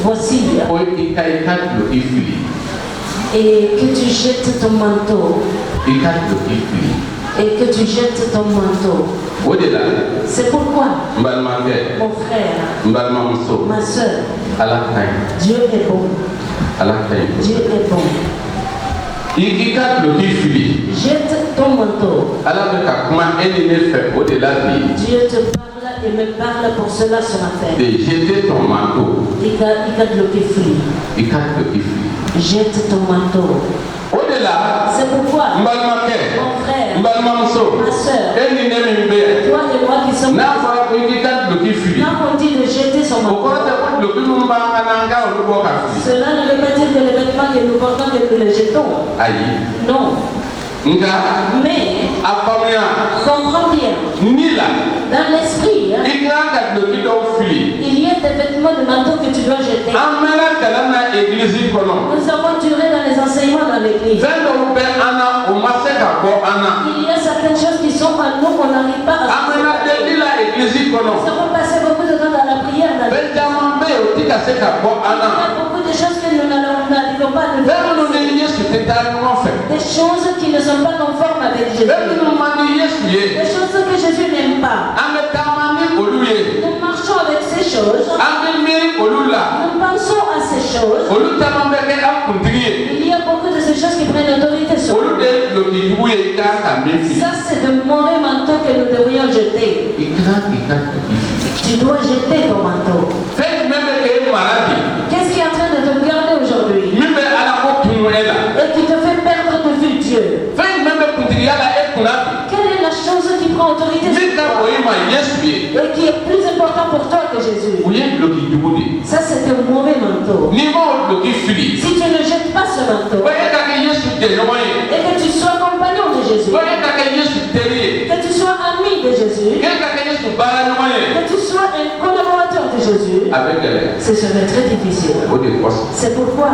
voici, et que tu jettes ton manteau, et que tu jettes ton manteau. C'est pourquoi, mon frère, ma soeur, Dieu est bon. Dieu est bon. Jette ton manteau. Dieu te parle et me parle pour cela ce matin. Jeter ton manteau. Jette ton manteau. C'est pourquoi, mon frère, ma soeur, toi et moi qui sommes là, quand on dit de jeter son manteau, cela ne veut pas dire que les vêtements que nous portons, que nous les jetons. Non. Mais, comprends bien, dans l'esprit, il y a des vêtements de manteau que tu dois jeter. Nous avons duré dans les enseignements dans l'église. Il y a certaines choses qui sont en nous qu'on n'arrive pas à faire. Nous avons passé beaucoup de temps dans la prière. Il y a beaucoup de choses que nous n'arrivons pas à nous faire. Des choses qui ne sont pas conformes avec Jésus. Des choses que Jésus n'aime pas. Nous marchons avec ces choses. Nous pensons à ces choses. Il y a beaucoup de ces choses qui prennent autorité sur nous. Ça, c'est de mauvais manteaux que nous devrions jeter. Tu dois jeter ton manteau. Qu'est-ce qui est en train de te garder aujourd'hui et qui te fait perdre de vue Dieu? Quelle est la chose qui prend autorité sur toi et qui est plus important pour toi que Jésus? Ça, c'est un mauvais manteau. Si tu ne jettes pas ce manteau et que tu sois compagnon de Jésus, que tu sois ami de Jésus, que tu sois un collaborateur de Jésus, ce serait très difficile. C'est pourquoi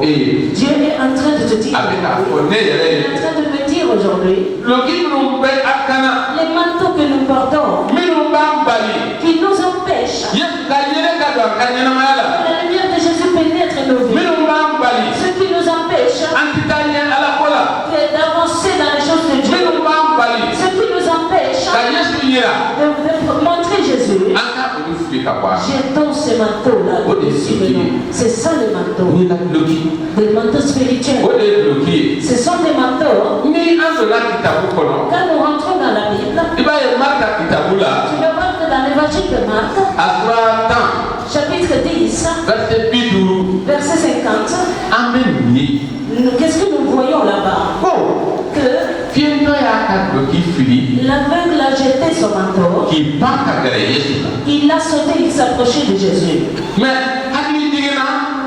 Dieu est en train de te dire, il est en train de me dire aujourd'hui, les manteaux que nous portons, qui nous empêchent que la lumière de Jésus pénètre nos vies, ce qui nous empêche d'avancer dans les choses de Dieu, ce qui nous empêche de montrer Jésus. Jetons ces manteaux-là. C'est ça le manteau. Des manteaux spirituels. Ce sont des manteaux. Quand nous rentrons dans la Bible, tu vas voir que dans l'évangile de Marc, chapitre 10, verset 50, qu'est-ce que nous voyons là-bas? Que l'aveugle a jeté son manteau. Il a sauté, il s'approchait de Jésus.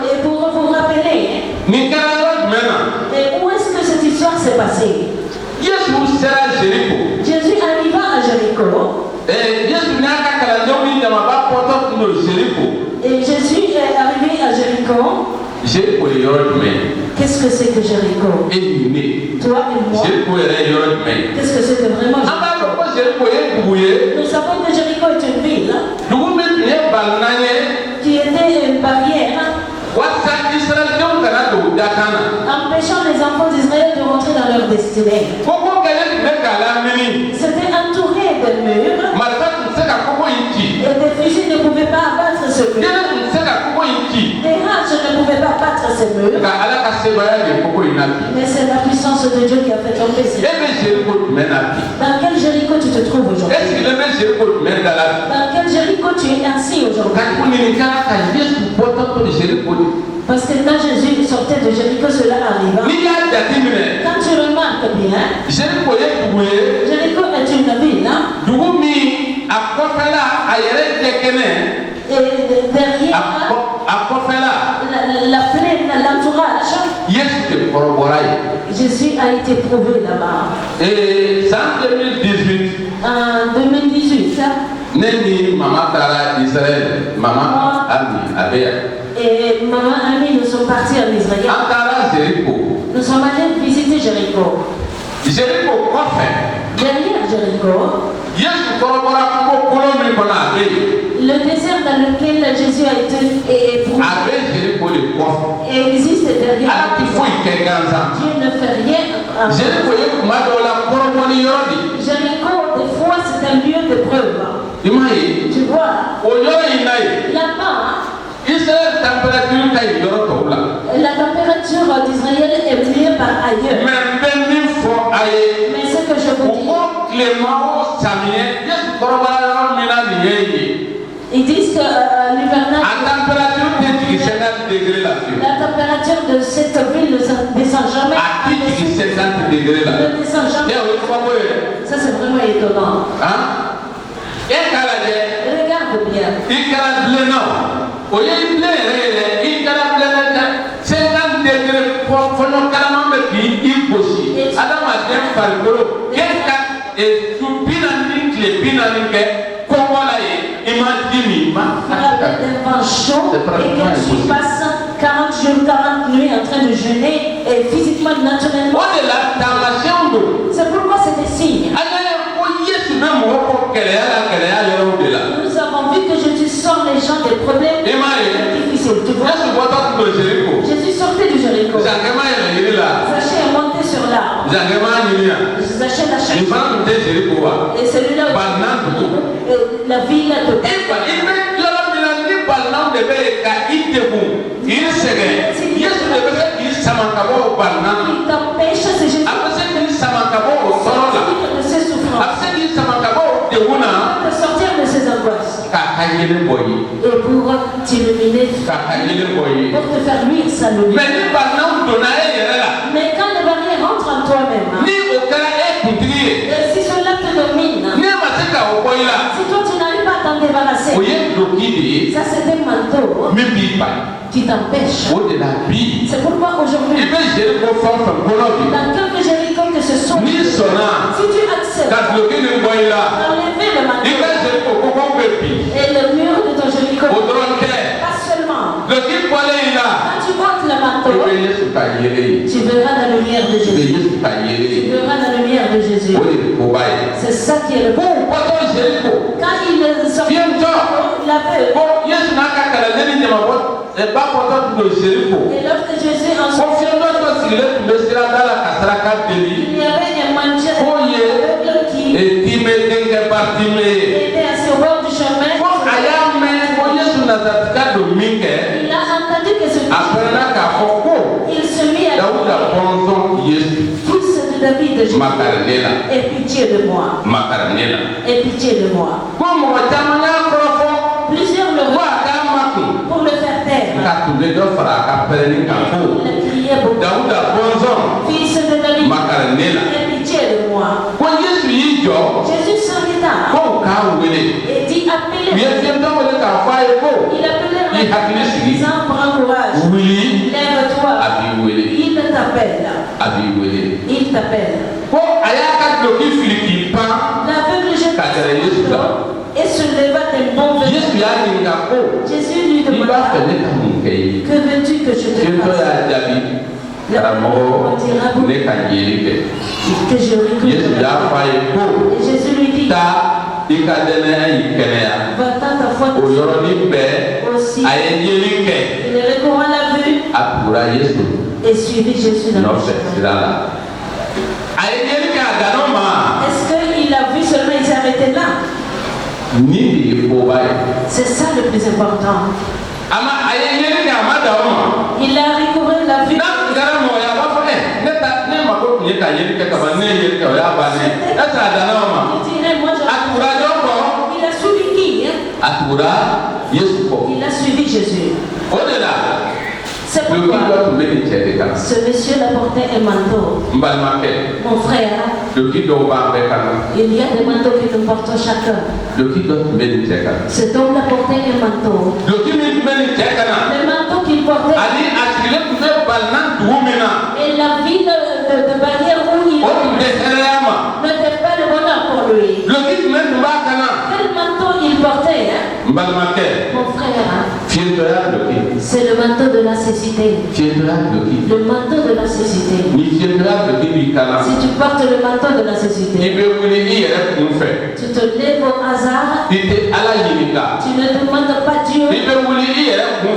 Et pour vous rappeler, et où est-ce que cette histoire s'est passée? Jésus arriva à Jéricho. Et Jésus est arrivé à Jéricho. Qu'est-ce que c'est que Jéricho? Toi et moi. Qu'est-ce que c'est que vraiment Jéricho? Nous savons que Jéricho est une ville qui était une barrière empêchant les enfants d'Israël de rentrer dans leur destinée. C'était entouré de murs et des fusils ne pouvaient pas abattre ce mur. Des haches ne pouvaient pas battre ces murs. Mais c'est la puissance de Dieu qui a fait tomber ces murs. Dans quel Jéricho tu te trouves aujourd'hui? Dans quel Jéricho tu es assis aujourd'hui? Parce que quand Jésus sortait de Jéricho, cela arriva. Quand tu remarques bien, Jéricho est une ville. Et derrière la plaine, l'entourage, Jésus a été prouvé là-bas. Et en 2018, et maman Ami, nous sommes partis en Israël. Nous sommes allés visiter Jéricho. Derrière Jéricho, le désert dans lequel Jésus a été Et il existe derrière. Dieu ne fait rien. Jéricho, des fois, c'est un lieu de preuve. Tu vois, là-bas, la température d'Israël est mieux par ailleurs. Mais ce que je vous dis, ils disent que l'hivernage, la température de cette ville ne descend jamais. Ne descend jamais. Ça, c'est vraiment étonnant. Regarde bien. Des vents chauds et que tu passes 40 jours, 40 nuits en train de jeûner et physiquement, naturellement. C'est pourquoi c'est des signes. Nous avons vu que Jésus sort les gens des problèmes difficiles. Tu vois? Jésus sortait du Jéricho. Zachée est monté sur l'arbre. Zachée l'a cherché. Et celui-là, la ville a tombé. Il t'empêche, c'est Jésus de ses souffrances, de sortir de ses angoisses et pour t'illuminer, pour te faire luire sa lumière. Mais quand le barrière rentre en toi-même, et si cela te domine, si toi tu n'arrives pas à t'en débarrasser, ça c'est un manteau qui t'empêche. C'est pourquoi aujourd'hui, dans quelque Jéricho que ce soit, si tu acceptes d'enlever le manteau et le mur de ton Jéricho, pas seulement, quand tu montes le manteau, tu verras la lumière de Jésus. Tu verras la lumière de Jésus. C'est ça qui est le bon. Quand il sort du Jéricho, il avait et lorsque Jésus ensuite, il y avait un mendiant qui était assis au bord du chemin. Il a entendu que ce il se mit à dire, fils de David, Jésus, aie pitié de moi. Aie pitié de moi. Plusieurs le voient pour le faire taire. Il a crié beaucoup. Fils de David, aie pitié de moi. Jésus s'arrêta et dit, appelez. Il appelait en disant, prends courage. Lève-toi. Il t'appelle. Il t'appelle. L'aveugle jeta et se leva d'un bon verre. Jésus lui demanda, que veux-tu que je te fasse? Que je récupère. Et Jésus lui dit, va-t'en ta foi aussi. Il recouvra la vue et suivit Jésus dans le chemin. Est-ce qu'il a vu seulement, il s'est arrêté là? C'est ça le plus important. Il a recouvré la vue. Il a suivi qui? Il a suivi Jésus. C'est pourquoi ce monsieur l'a porté un manteau. Mon frère, il y a des manteaux que nous portons chacun. Cet homme l'a porté un manteau. Le manteau qu'il portait. Et la ville de barrière où il n'était pas le bonheur pour lui. Quel manteau il portait, hein? Mon frère, c'est le manteau de la cécité. Le manteau de la cécité. Si tu portes le manteau de la cécité, tu te lèves au hasard. Tu ne demandes pas Dieu.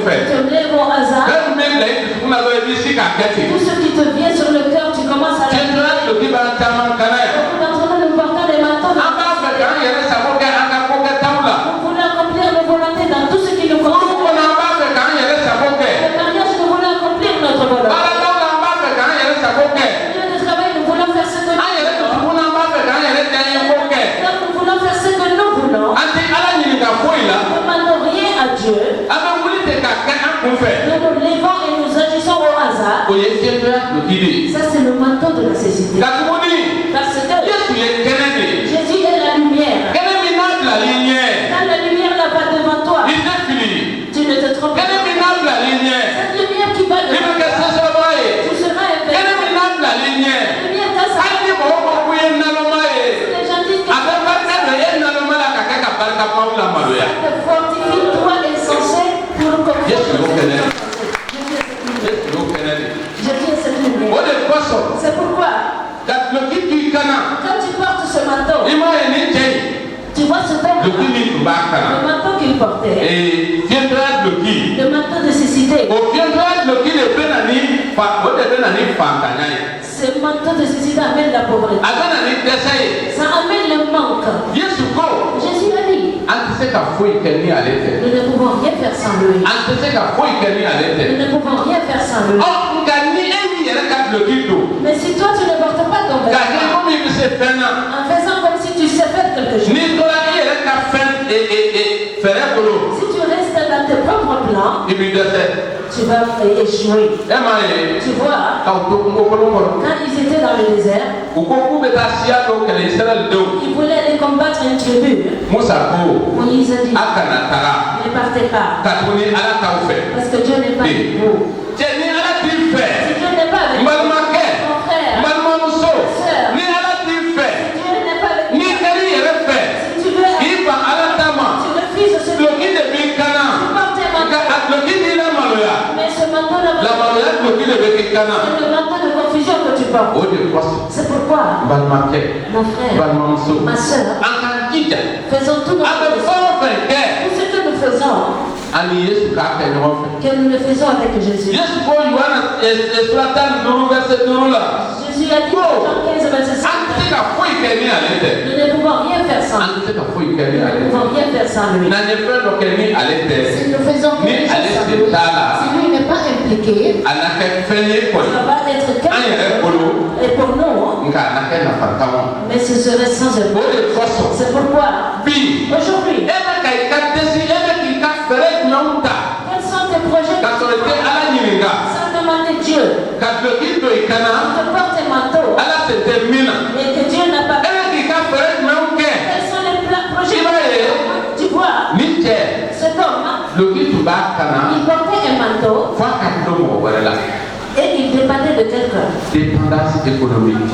fait. Tu te lèves au hasard. Même les on a ici qu'à Kati. Tout ce qui te vient sur le cœur, tu commences à Tu es le qui va t'amener canard. Beaucoup d'entre nous nous portons des manteaux. En bas, il y a des sabots qui ont un pocket taula. Nous voulons accomplir nos volontés dans tout ce qui nous concerne. Nous on en bas, il y a des sabots qui. Le mariage, nous voulons accomplir notre volonté. Voilà, donc en bas, il y a des sabots qui. Le lieu de travail, nous voulons faire ce que nous voulons. Donc nous voulons faire ce que nous voulons. Nous ne demandons rien à Dieu. Nous nous levons et nous agissons au hasard. Ça, c'est le manteau de la cécité. Parce que Jésus est la lumière. Quand la lumière n'a pas devant toi, tu ne te trompes pas. Cette lumière qui va devant toi, tu seras éveillé. La lumière dans sa vie. Les gens disent que te fortifie toi insensé pour comprendre. Jésus est cette lumière. C'est pourquoi quand tu portes ce manteau, tu vois ce homme, le manteau qu'il portait, le manteau de cécité. Ce manteau de cécité amène la pauvreté. Ça amène le manque. Jésus a dit, nous ne pouvons rien faire sans lui. Nous ne pouvons rien faire sans lui. Mais si toi tu ne portes pas ton vêtement, en faisant comme si tu sais faire quelque chose, si tu restes dans tes propres plans, tu vas échouer. Tu vois, quand ils étaient dans le désert, ils voulaient aller combattre une tribu. Moïse a dit, ne partez pas, parce que Dieu n'est pas avec vous. Si Dieu n'est pas avec vous, mon frère, soeur, si Dieu n'est pas avec vous, si tu veux, tu refuses ce que tu portes un manteau. Mais ce manteau là-bas, c'est le manteau de confusion que tu portes. C'est pourquoi, mon frère, ma soeur, faisons tout ce que nous faisons, que nous le faisons avec Jésus. Jésus a dit dans Jean 15, verset 5, nous ne pouvons rien faire sans lui. Nous ne pouvons rien faire sans lui. Si nous faisons quelque chose sans lui, si lui n'est pas impliqué, ça va être quelque chose. Et pour nous, mais ce serait sans effort. C'est pourquoi, aujourd'hui, quels sont tes projets sans demander Dieu? Tu te portes un manteau et que Dieu n'a pas. Quels sont les projets? Tu vois, cet homme, il portait un manteau et il dépendait de quelqu'un. Dépendance économique.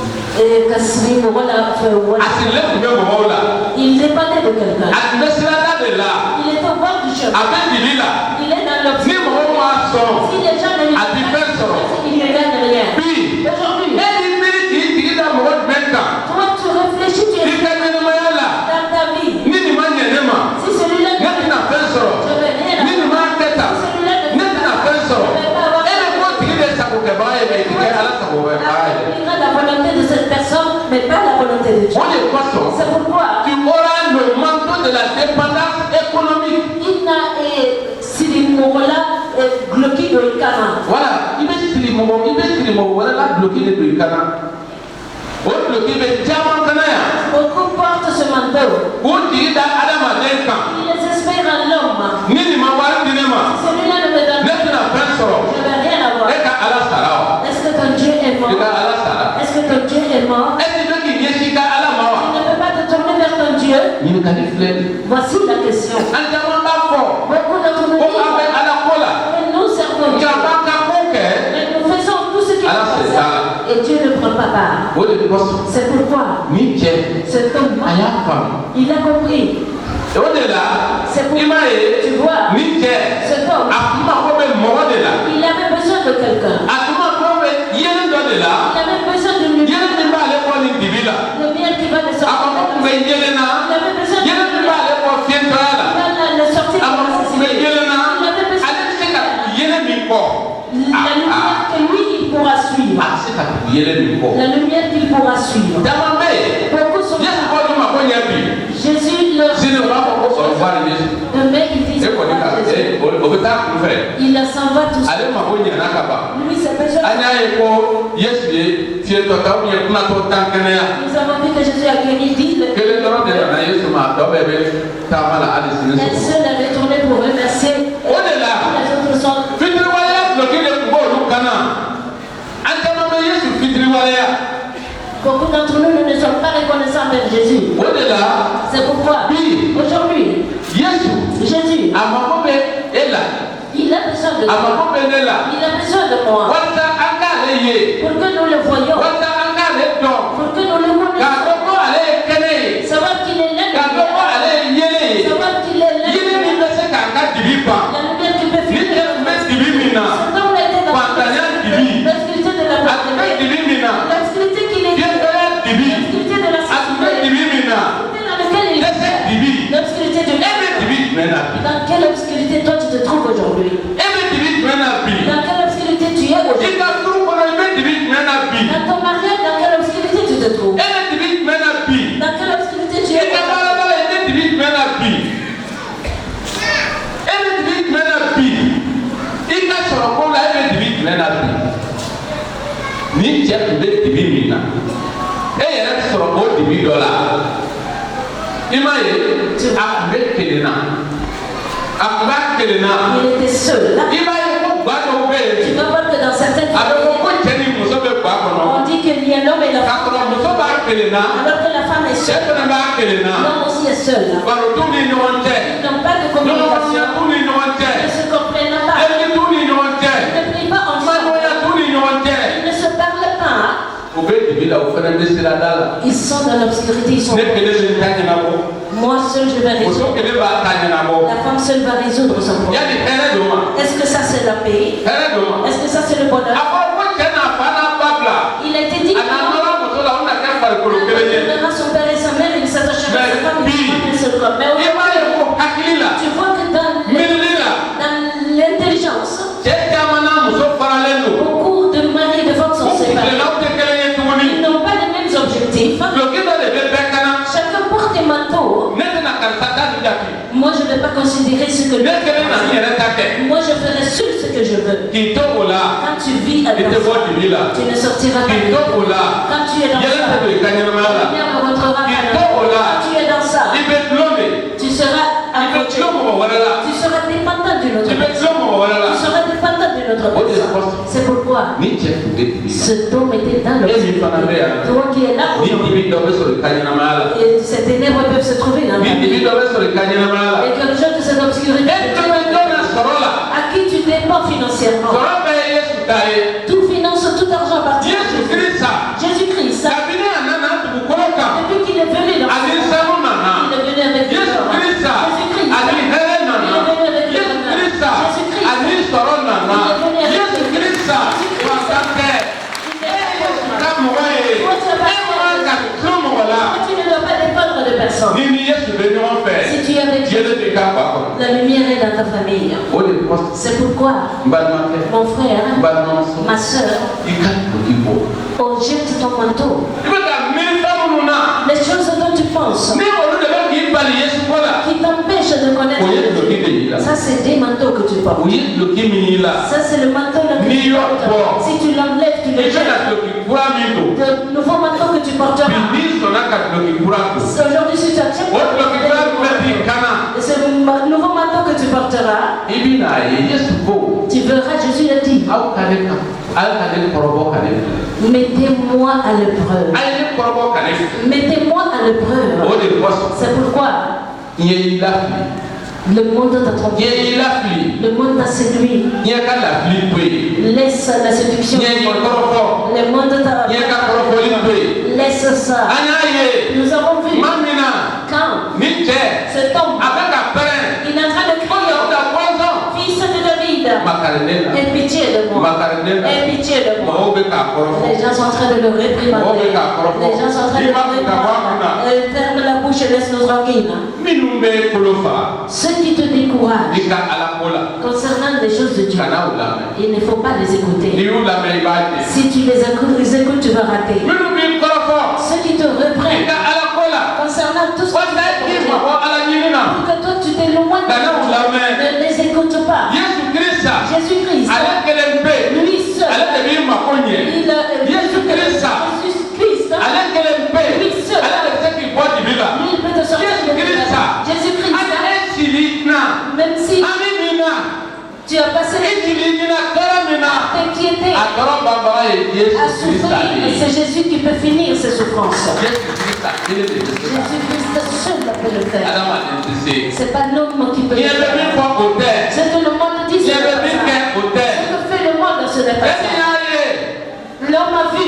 Il dépendait de quelqu'un. Il était au bord du chemin. Il est dans l'obscurité. Si les gens ne lui disent pas, il ne gagne rien. Aujourd'hui, toi tu réfléchis, tu es dans ta vie. Si celui-là ne fait pas, je vais rien avoir. Si celui-là ne fait pas, je vais pas avoir. La volonté de cette personne, mais pas la volonté de Dieu. C'est pourquoi tu auras le manteau de la dépendance économique. Il n'a bloqué de Ikana. Voilà, il est bloqué de Ikana. Beaucoup portent ce manteau. Ils espèrent en l'homme. Celui-là ne me donne pas. Je ne vais rien avoir. Est-ce que ton Dieu est mort? Est-ce que ton Dieu est mort? Tu ne peux pas te tourner vers ton Dieu. Voici la question. Beaucoup d'entre nous disent, nous servons Dieu. Mais nous faisons tout ce qu'il faut. Et Dieu ne prend pas part. C'est pourquoi cet homme, il a compris. C'est pourquoi, tu vois, cet homme, il avait besoin de quelqu'un. Il avait besoin de lui. Le bien qui va de sortir. Il avait besoin de lui. Il va le sortir de la société. Il avait besoin de la lumière qu'il pourra suivre. Beaucoup sont Jésus leur dit, demain ils disent il s'en va tout seul. Lui c'est personne. Nous avons vu que Jésus a guéri d'île. Elle seule est retournée pour remercier. Les autres sont. Beaucoup d'entre nous ne sommes pas reconnaissants avec Jésus. C'est pourquoi aujourd'hui Jésus il a besoin de toi. Il a besoin de moi. Pour que nous le voyions. Pour que nous le connaissions. Savoir qu'il est là. Savoir qu'il est là. La lumière qui peut fuir. Cet homme était dans l'obscurité de la pauvreté. L'obscurité qu'il est. L'obscurité de la sécurité. Dans lequel il est. L'obscurité de l'âme. Dans quelle obscurité toi tu te trouves aujourd'hui? Dans quelle obscurité tu es aujourd'hui? Dans ton mariage, dans quelle obscurité tu te trouves? Dans quelle obscurité tu es? Il était seul là. Tu vas voir que dans certaines familles, on dit qu'il y a l'homme et la femme. Alors que la femme est seule, l'homme aussi est seul là. Ils n'ont pas de communication. Ils ne se comprennent pas. Ils ne prient pas ensemble. Ils ne se parlent pas. Ils sont dans l'obscurité. Ils sont. Moi seul je vais résoudre. La femme seule va résoudre son problème. Est-ce que ça c'est la paix? Est-ce que ça c'est le bonheur? Il a été dit que son père et sa mère, il s'attachera à sa femme, il ne se croit. Mais tu vois que dans l'intelligence, beaucoup de maris et de femmes sont séparés. Ils n'ont pas les mêmes objectifs. Chacun porte un manteau. Moi je ne vais pas considérer ce que je veux. Moi je ferai seul ce que je veux. Quand tu vis avec toi, tu ne sortiras pas. Quand tu es dans ça, la lumière ne rentrera pas. Quand tu es dans ça, tu seras accroché. Tu seras dépendant d'une autre personne. Tu seras dépendant d'une autre personne. C'est pourquoi cet homme était dans l'obscurité. Toi qui es là aujourd'hui, et ces ténèbres peuvent se trouver dans la vie. Et que le jeune de cette obscurité, à qui tu dépends financièrement, tout finance, tout argent appartient à Jésus-Christ. Jésus-Christ, depuis qu'il est venu dans ce monde, il est venu avec les gens. Jésus-Christ, il est venu avec les gens. Jésus-Christ, il est venu avec les gens. Tu ne dois pas dépendre de personne. Si tu es avec Jésus, la lumière est dans ta famille. C'est pourquoi, mon frère, ma soeur, oh, jette ton manteau. Les choses dont tu penses qui t'empêchent de connaître Dieu, ça c'est des manteaux que tu portes. Ça c'est le manteau que tu portes. Si tu l'enlèves, tu le jettes. Le nouveau manteau que tu porteras. Aujourd'hui, si tu acceptes ce nouveau manteau que tu porteras, tu verras, Jésus a dit, mettez-moi à l'épreuve. Mettez-moi à l'épreuve. C'est pourquoi le monde t'a trompé. Le monde t'a séduit. Laisse la séduction. Le monde t'a laisse ça. Nous avons vu quand cet homme il est en train de crier, fils de David, aie pitié de moi. Aie pitié de moi. Les gens sont en train de le réprimander. Les gens sont en train de le réprimander. Ferme la bouche et laisse-nous tranquilles. Ceux qui te dépassent découragent concernant les choses de Dieu, il ne faut pas les écouter. Si tu les écoutes, tu vas rater. Ceux qui te reprennent concernant tout ce que tu fais pour que toi tu t'éloignes, ne les écoute pas. Jésus-Christ, lui seul, Jésus-Christ, lui seul, lui il peut te sortir de là. Jésus-Christ, même si tu as passé t'inquiéter, à souffrir, c'est Jésus qui peut finir ces souffrances. Jésus-Christ seul peut le faire. C'est pas l'homme qui peut le faire. Ce que le monde dit, c'est ce que fait le monde, ce n'est pas ça. L'homme a vu,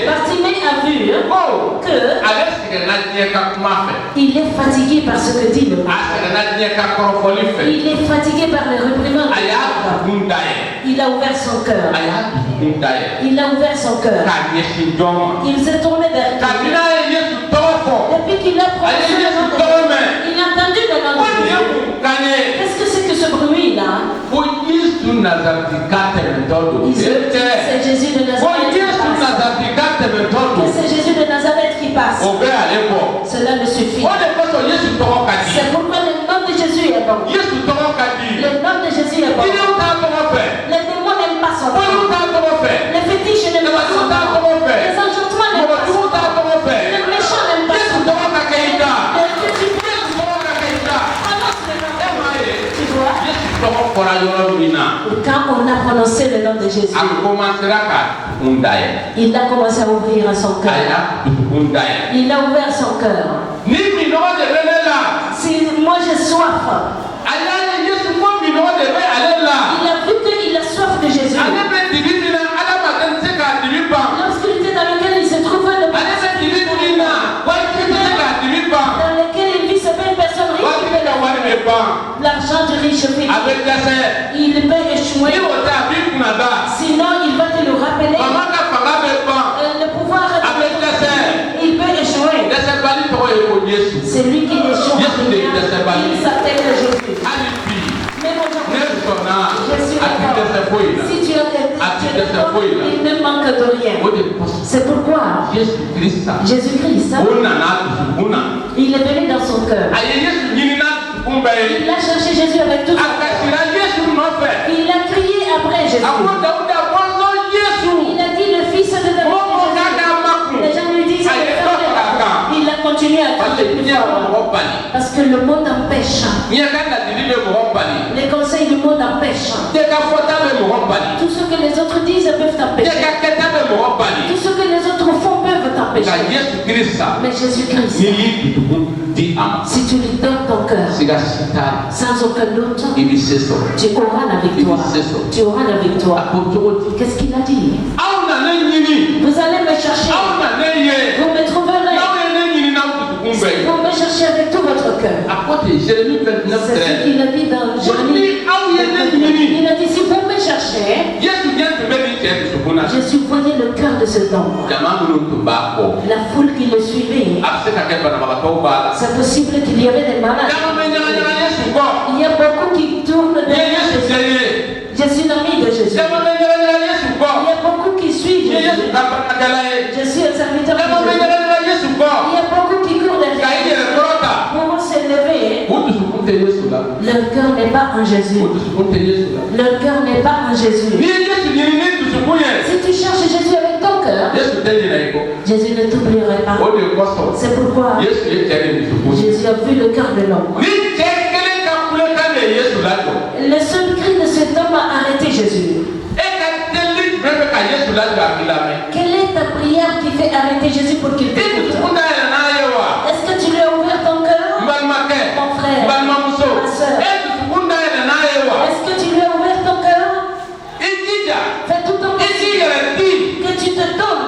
Bartimée a vu que il est fatigué par ce que dit le monde. Il est fatigué par les réprimandes. Il a ouvert son cœur. Il a ouvert son cœur. Il s'est tourné vers Dieu. Depuis qu'il a prononcé le nom de Dieu, il a entendu le nom de Dieu. Qu'est-ce que c'est que ce bruit-là? C'est Jésus de Nazareth qui passe. C'est Jésus de Nazareth qui passe. Cela ne suffit. C'est pourquoi le nom de Jésus est bon. Le nom de Jésus est bon. Les démons n'aiment pas son nom. Les fétiches n'aiment pas son nom. Les enchantements n'aiment pas son nom. Les méchants n'aiment pas son nom. Quand on a prononcé le nom de Jésus, il a commencé à ouvrir son cœur. Il a ouvert son cœur. Si moi j'ai soif, il a vu qu'il a soif de Jésus. L'obscurité dans laquelle il se trouvait, dans laquelle il vit, c'est pas une personne riche qui peut l'avoir. L'argent du riche fait. Il peut échouer. Sinon, il va te le rappeler. Le pouvoir il peut échouer. C'est lui qui échoue. Il s'appelle Jésus. Même aujourd'hui, je suis d'accord. Si tu as il ne manque de rien. C'est pourquoi Jésus-Christ, il est venu dans son cœur. Il a cherché Jésus avec tout son cœur. Il a crié après Jésus. Il a dit le fils de David. Les gens lui disent il a continué à crier plus fort. Parce que le monde empêche. Les conseils du monde empêchent. Tout ce que les autres disent peuvent t'empêcher. Tout ce que les autres font peuvent t'empêcher. Mais Jésus-Christ, si tu lui donnes ton cœur, sans aucun doute, tu auras la victoire. Tu auras la victoire. Qu'est-ce qu'il a dit? Vous allez me chercher. Vous me trouverez. Vous me cherchez avec tout votre cœur. C'est ce qu'il a dit dans Jérémie. Il a dit si vous me cherchez, Jésus voyait le cœur de cet homme. La foule qui le suivait. C'est possible qu'il y avait des malades. Il y a beaucoup qui tournent derrière Jésus. Je suis l'ami de Jésus. Il y a beaucoup qui suivent Jésus. Je suis un serviteur de Jésus. Il y a beaucoup qui courent derrière Jésus. Pour s'élever, leur cœur n'est pas en Jésus. Leur cœur n'est pas en Jésus. Si tu cherches Jésus avec ton cœur, Jésus ne t'oublierait pas. C'est pourquoi Jésus a vu le cœur de l'homme. Le seul cri de cet homme a arrêté Jésus. Quelle est ta prière qui fait arrêter Jésus pour qu'il t'écoute? Est-ce que tu lui as ouvert ton cœur? Mon frère, ma soeur. Est-ce que tu lui as ouvert ton cœur? Fais tout ton possible que tu te donnes.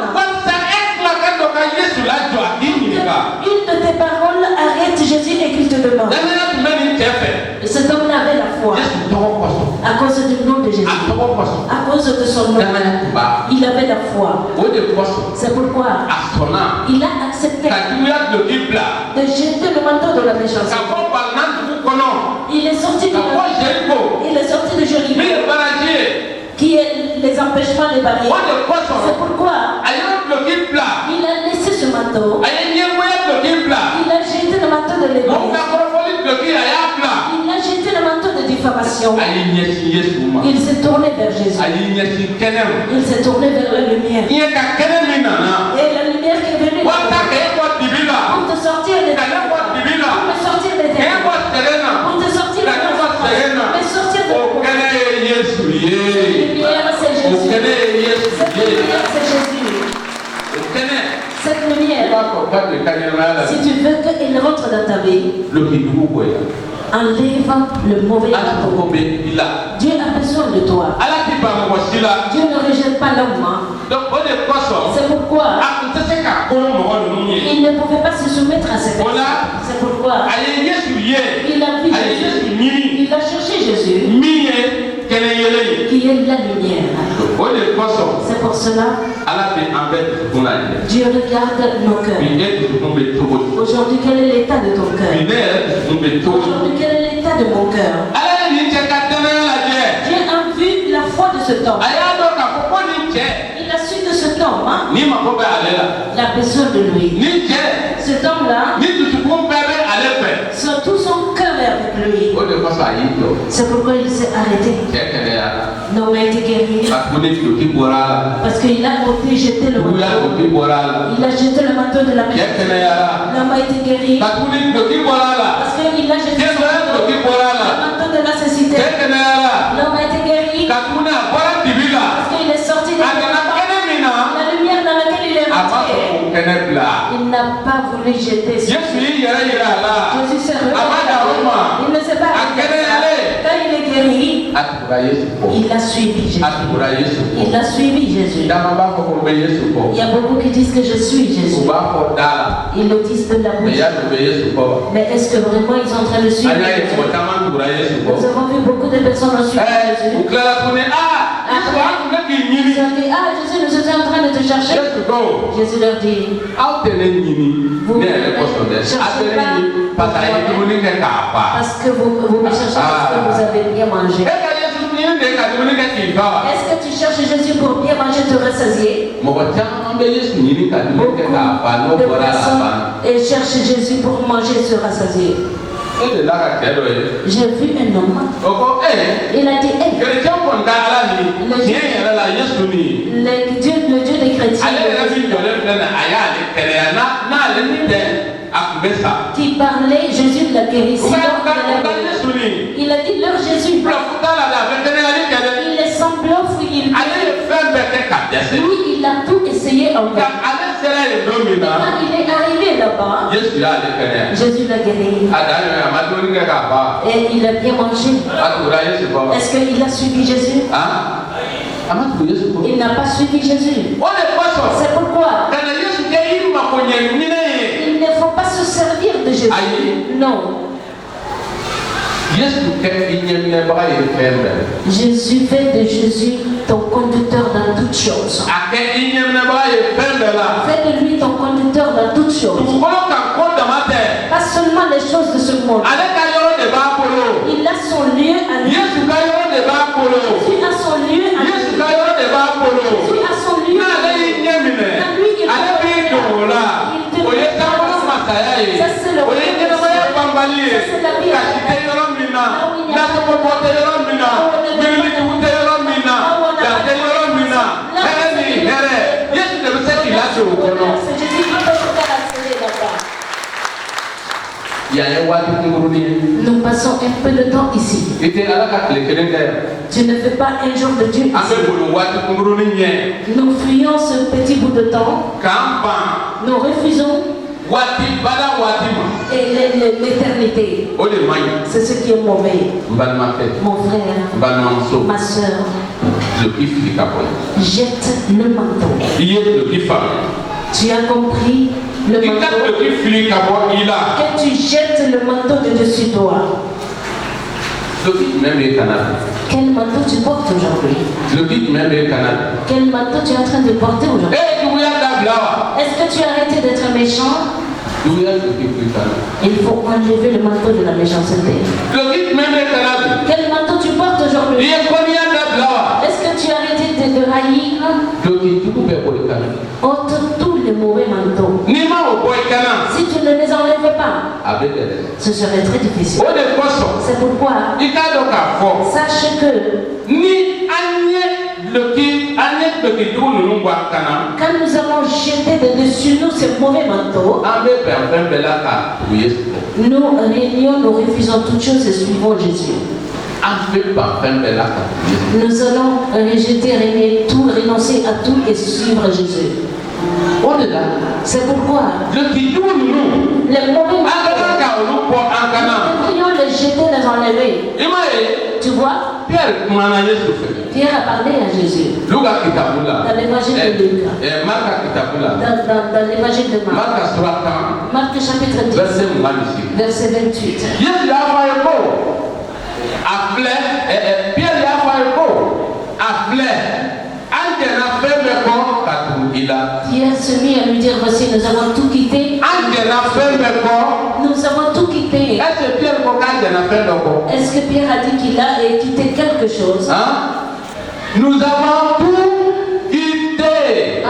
Une de tes paroles arrête Jésus et qu'il te demande. Et cet homme avait la foi. À cause du nom de Jésus. À cause de son nom. Il avait la foi. C'est pourquoi il a accepté de jeter le manteau de la méchanceté. Il est sorti de Jéricho, qui est les empêchements, les barrières. C'est pourquoi il a laissé ce manteau. Il a jeté le manteau de l'église. Il a jeté le manteau de diffamation. Il s'est tourné vers Jésus. Il s'est tourné vers la lumière. Et la lumière qui est venue pour te sortir des ténèbres, pour me sortir des ténèbres, pour te sortir de la sortir de la lumière, c'est Jésus. Cette lumière, c'est Jésus. Cette lumière, si tu veux qu'elle rentre dans ta vie, enlève le mauvais manteau. Dieu a besoin de toi. Dieu ne rejette pas l'homme. C'est pourquoi il ne pouvait pas se soumettre à ces personnes. C'est pourquoi il a vu Jésus. Il a cherché Jésus, qui est la lumière. C'est pour cela Dieu regarde nos cœurs. Aujourd'hui, quel est l'état de ton cœur? Aujourd'hui, quel est l'état de mon cœur? Dieu a vu la foi de cet homme. Il a su de cet homme. Il a besoin de lui. Cet homme-là, tout son cœur est avec lui. C'est pourquoi il s'est arrêté. L'homme a été guéri. Parce qu'il a ôté, jeté le manteau. Il a jeté le manteau de la méchanceté. L'homme a été guéri. Parce qu'il a jeté le manteau de la cécité. L'homme a été guéri. Parce qu'il est sorti de la lumière dans laquelle il est rentré. Il n'a pas voulu jeter. Jésus s'est relevé. Il ne s'est pas arrêté. Quand il est guéri, il a suivi Jésus. Il a suivi Jésus. Il y a beaucoup qui disent que je suis Jésus. Ils le disent de la bouche. Mais est-ce que vraiment ils sont en train de suivre Jésus? Nous avons vu beaucoup de personnes suivre Jésus. Ils ont dit, Jésus, nous sommes en train de te chercher. Jésus leur dit, vous ne cherchez pas parce que vous me cherchez parce que vous avez bien mangé. Est-ce que tu cherches Jésus pour bien manger, te rassasier? Beaucoup de personnes cherchent Jésus pour manger, se rassasier. J'ai vu un homme. Il a dit, le Dieu des chrétiens qui parlait, Jésus l'a guéri. Il a dit, leur Jésus, il est sans bluff, lui, il a tout essayé en vain. Quand il est arrivé là-bas, Jésus l'a guéri. Et il a bien mangé. Est-ce qu'il a suivi Jésus? Il n'a pas suivi Jésus. C'est pourquoi il ne faut pas se servir de Jésus. Non. Jésus fait de Jésus ton conducteur dans toutes choses. Fais de lui ton conducteur dans toutes choses. Pas seulement les choses de ce monde. Il a son lieu à lui. Jésus a son lieu à lui. Jésus a son lieu à lui. À lui il ça c'est le royaume de Dieu. Ça c'est la vie. Nous passons un peu de temps ici. Tu ne fais pas un jour de Dieu ici. Nous fuyons ce petit bout de temps. Nous refusons et l'éternité. C'est ce qui est mauvais. Mon frère, ma soeur, jette le manteau. Tu as compris le manteau? Que tu jettes le manteau de dessus toi. Quel manteau tu portes aujourd'hui? Quel manteau tu es en train de porter aujourd'hui? Est-ce que tu as arrêté d'être méchant? Il faut enlever le manteau de la méchanceté. Quel manteau tu portes aujourd'hui? Est-ce que tu as arrêté de haïr? Ôte tous les mauvais manteaux. Si tu ne les enlèves pas, ce serait très difficile. C'est pourquoi sache que quand nous avons jeté de dessus nous ces mauvais manteaux, nous réunions, nous refusons toutes choses et suivons Jésus. Nous allons rejeter, régner tout, renoncer à tout et suivre Jésus. C'est pourquoi les mauvais manteaux, nous devrions les jeter, les enlever. Tu vois, Pierre a parlé à Jésus dans l'évangile de Luc, dans l'évangile de Marc, Marc chapitre 10, verset 28. Pierre se mit à lui dire, voici, nous avons tout quitté. Nous avons tout quitté. Est-ce que Pierre a dit qu'il a quitté quelque chose? Nous avons tout quitté.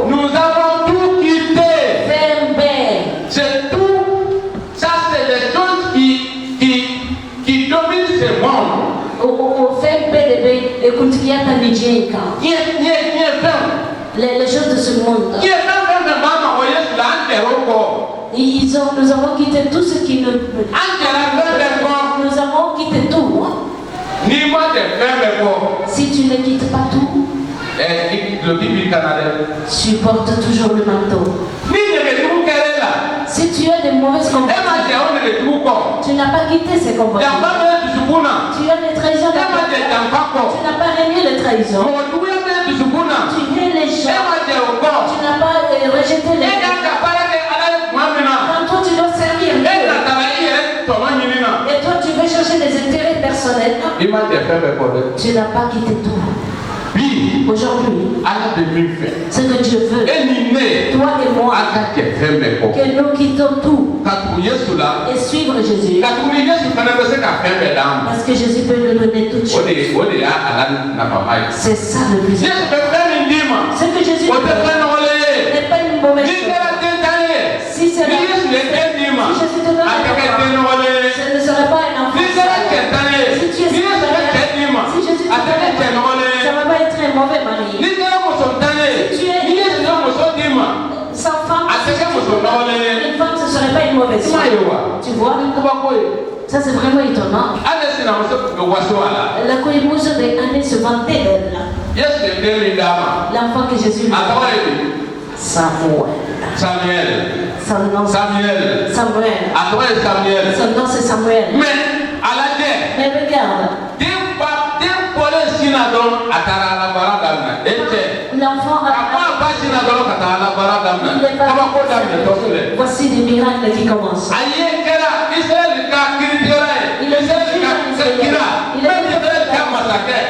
Nous avons tout quitté. C'est tout. Ça, c'est des choses qui dominent ce monde. Les choses de ce monde. Nous avons quitté tout ce qui nous... Nous avons quitté tout. Si tu ne quittes pas tout, tu portes toujours le manteau. Si tu as des mauvaises comportements, tu n'as pas quitté ces comportements. Tu as des trahisons, tu n'as pas régné les trahisons. Tu hais les gens, tu n'as pas rejeté les gens. Quand toi tu dois servir Dieu, et toi tu veux chercher des intérêts personnels, tu n'as pas quitté tout. Aujourd'hui, ce que Dieu veut, toi et moi, que nous quittons tout et suivre Jésus. Parce que Jésus peut nous donner toutes choses. C'est ça le plus important. Ce que Jésus veut n'est pas une mauvaise chose. Si c'est la si Jésus te donne un enfant, ce ne serait pas un enfant. Si tu es si Jésus te donne ça ne va pas être un mauvais mari. Si tu es sans femme, une femme, ce ne serait pas une mauvaise femme. Tu vois? Ça c'est vraiment étonnant. La coïmouche de Anne se vantait d'elle. L'enfant que Jésus lui a donné. Samuel. Son nom c'est Samuel. Mais regarde. L'enfant voici des miracles qui commencent.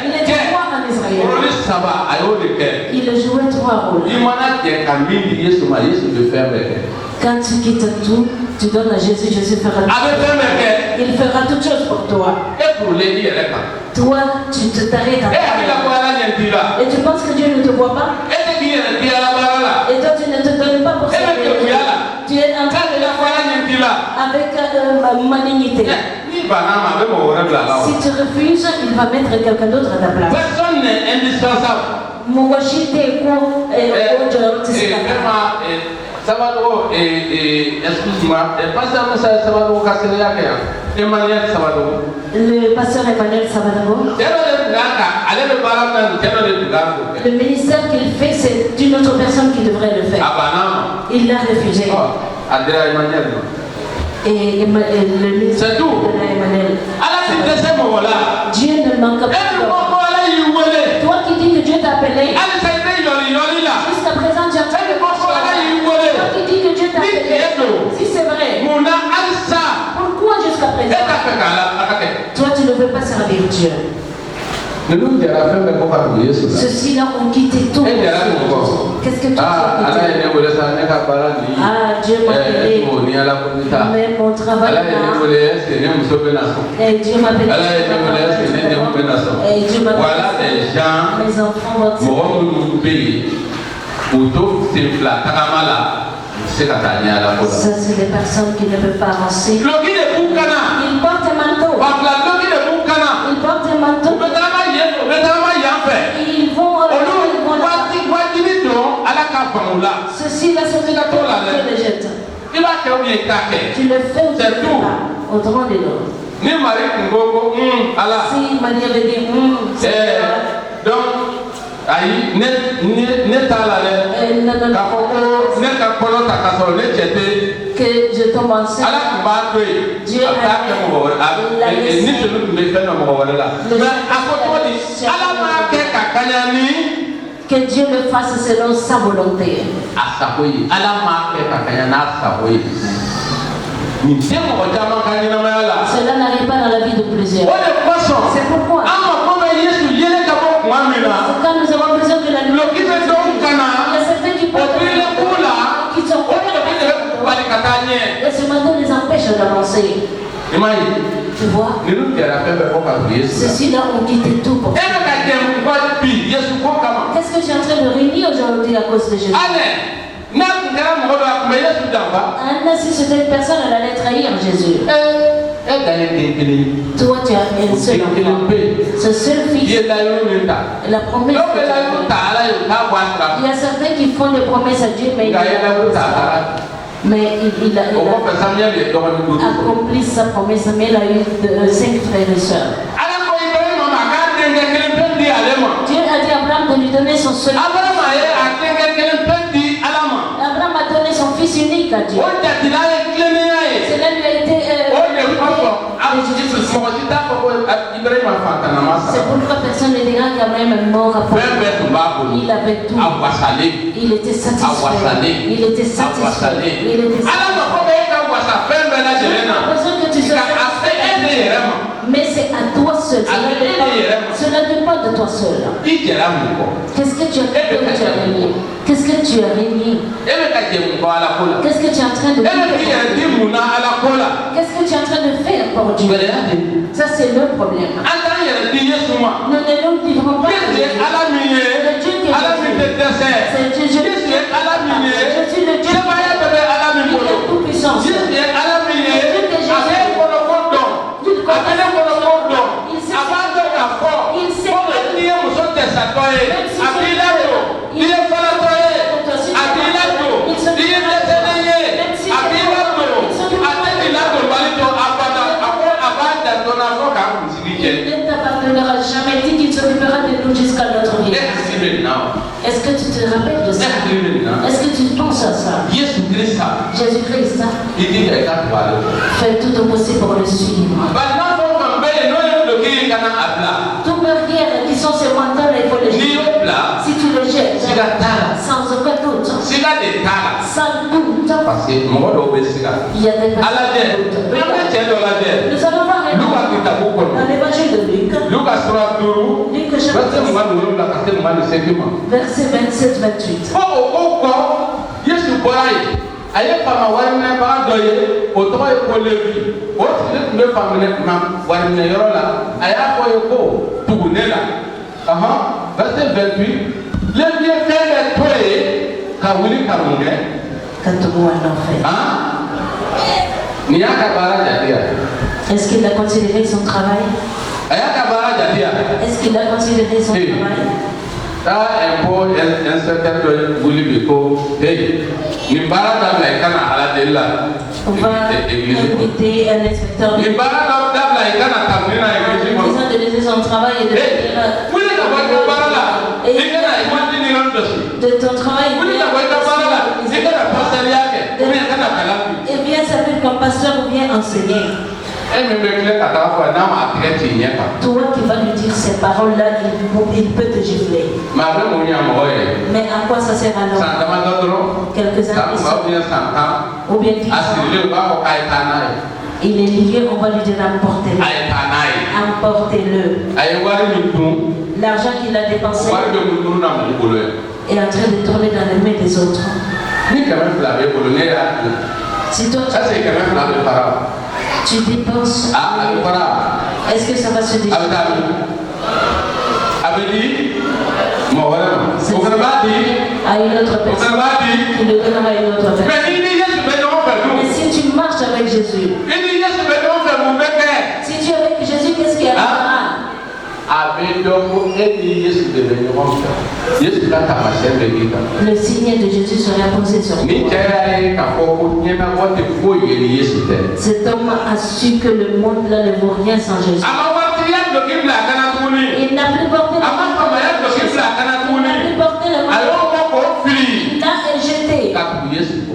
Il était roi en Israël. Il jouait 3 rôles. Quand tu quittes tout, tu donnes à Jésus, Jésus fera tout. Il fera toutes choses pour toi. Toi, tu t'arrêtes à et tu penses que Dieu ne te voit pas? Et toi, tu ne te donnes pas pour ça. Tu es en train de le faire avec malignité. Si tu refuses, il va mettre quelqu'un d'autre à ta place. Personne n'est indispensable. Sabado, excuse-moi, pasteur Sabado Castellia, Emmanuel Sabado. Le pasteur Emmanuel Sabado. Le ministère qu'il fait, c'est une autre personne qui devrait le faire. Il l'a refusé. Et le ministère de Emmanuel. Dieu ne manque pas. Toi qui dis que Dieu t'a appelé, jusqu'à présent tu as fait le toi qui dis que Dieu t'a appelé, si c'est vrai, pourquoi jusqu'à présent toi tu ne veux pas servir? Dieu. Ceux-ci-là ont quitté tout. Qu'est-ce que tu as quitté? Dieu m'a appelé, mais mon travail et Dieu m'a appelé. Et Dieu m'a voilà des gens mes enfants vont ça, c'est des personnes qui ne peuvent pas avancer. Ils portent un manteau. Ils portent un manteau. Ils vont ceci là, c'est le manteau que Dieu les jette. Tu le fais ou tu le fais pas. Autrement de l'autre. Si Marie avait dit donc ayi ne t'a la dɛ k'a fɔ ko ne ka kɔnɔ ta ka sɔrɔ ne cɛ tɛ que je tombe enceinte. Ala tun b'a to yen a t'a kɛ mɔgɔ wɛrɛ la ni tolu tun bɛ fɛn dɔ mɔgɔ wɛrɛ la mais a fɔ cogo di Ala m'a kɛ ka kaɲa ni que Dieu le fasse selon sa volonté. a sago ye Ala m'a kɛ ka kaɲa n'a sago ye nin tɛ mɔgɔ caman ka ɲɛnamaya la cela n'arrive pas dans la vie de plusieurs. o de kosɔn c'est pourquoi an ma ko bɛ Yesu yelen ka bɔ tuma min na quand nous avons besoin de la lumière, loki bɛ dɔw kana il y a certains qui o bilen k'u la qui sont o de bɛ bali ka taa ɲɛ et ce matin les empêche d'avancer. i m'a ye tu vois ninnu kɛra fɛn bɛɛ fɔ ka don Yesu la ceux-ci là ont quitté tout pour e bɛ ka jɛn kɔ bi Yesu ko kama qu'est-ce que tu es en train de régner aujourd'hui à cause de Jésus? ale n'a tun kɛra mɔgɔ dɔ a tun bɛ Yesu janfa si c'était une personne elle allait trahir Jésus. e da ye den kelen toi tu as un seul enfant ce seul fils i ye layiru min ta la promesse dɔw bɛ layiru ta Ala ye u t'a bɔ a sira il y a certains qui font des promesses à Dieu mais nka i ye layiru ta Ala mais il a accompli sa promesse mais il a eu 5 frères et sœurs. Dieu a dit à Abraham de lui donner son seul. Abraham a donné son fils unique à Dieu. Cela lui a été c'est pourquoi personne ne dira qu'Abraham est mort après. Il avait tout. Il était satisfait. Il était satisfait. Il était satisfait. Que tu sois mais c'est à toi seul. Cela dépend de toi seul. Qu'est-ce que tu as fait? Qu'est-ce que tu as régné? Qu'est-ce que tu es en train de faire? Qu'est-ce que tu es en train de faire pour Dieu? Ça c'est le problème. Nous ne nous livrons pas de Dieu. Le Dieu que c'est Dieu. Je suis le Dieu qui est tout puissant. Il ne t'abandonnera jamais, dit qu'il s'occupera de nous jusqu'à notre vie. Est-ce que tu te rappelles de ça? Est-ce que tu penses à ça? Jésus-Christ, fais tout au possible pour le suivre. Toutes les barrières qui sont sur mental, il faut les jeter. Si tu les jettes, sans aucun doute, sans doute, parce que il y a des personnes qui nous allons voir dans l'évangile de Luc, verset 27-28. a ye fama wariminɛbaga dɔ ye o tɔgɔ ye ko Levi o tigi tun bɛ wariminɛ yɔrɔ la a y'a fɔ ye ko tugu ne la verset 28 Levi ye fɛn bɛɛ to ye ka wuli ka mun kɛ ka tugu a nɔfɛ. Nin y'a ka baara jate ya. Est-ce qu'il a considéré son travail? A y'a ka baara jate ya. Est-ce qu'il a considéré son travail? Impôt inspecteur dɔ wuli bi ko hey nin baara dabila i kana Ala deli la. On va inviter un inspecteur. Nin baara dabila i kana kabini na église kɔnɔ. Besoin de laisser son travail et de wuli ka bɔ i ka baara la i kana i ma di ni yɔrɔ dɔ si. De ton travail. Wuli ka bɔ i ka baara la i kana pastoriya kɛ ou bien kana kalan bi. Et bien servir comme pasteur ou bien enseigner. Toi qui vas lui dire ces paroles-là, il peut te gifler. Mais à quoi ça sert alors? Quelques années ou bien 10 ans. Il est lié, on va lui dire emportez-le. Emportez-le. L'argent qu'il a dépensé est en train de tourner dans les mains des autres. Si toi tu dépenses, est-ce que ça va se déchirer? À une autre personne qui le donnera à une autre personne. Mais si tu marches avec Jésus, si tu es avec Jésus, qu'est-ce qu'il y a? Le signe de Jésus sera posé sur toi. Cet homme a su que le monde là ne vaut rien sans Jésus. Il n'a plus porté le manteau. Il l'a jeté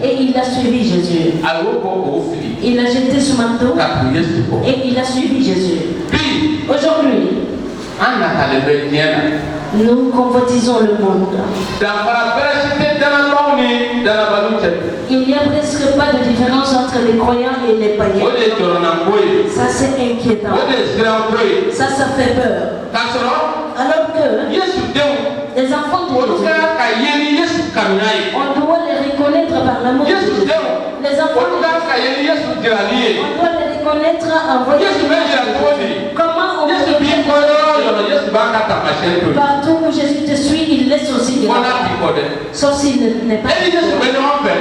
et il a suivi Jésus. Il a jeté ce manteau et il a suivi Jésus. Aujourd'hui, nous convoitisons le monde. Il n'y a presque pas de différence entre les croyants et les païens. Ça c'est inquiétant. Ça fait peur. Alors que les enfants de Jésus, on doit les reconnaître par l'amour de Jésus. Les enfants de Jésus, on doit les reconnaître en voyant Jésus. Comment on peut partout où Jésus te suit, il laisse aussi des enfants. Sauf s'il n'est pas.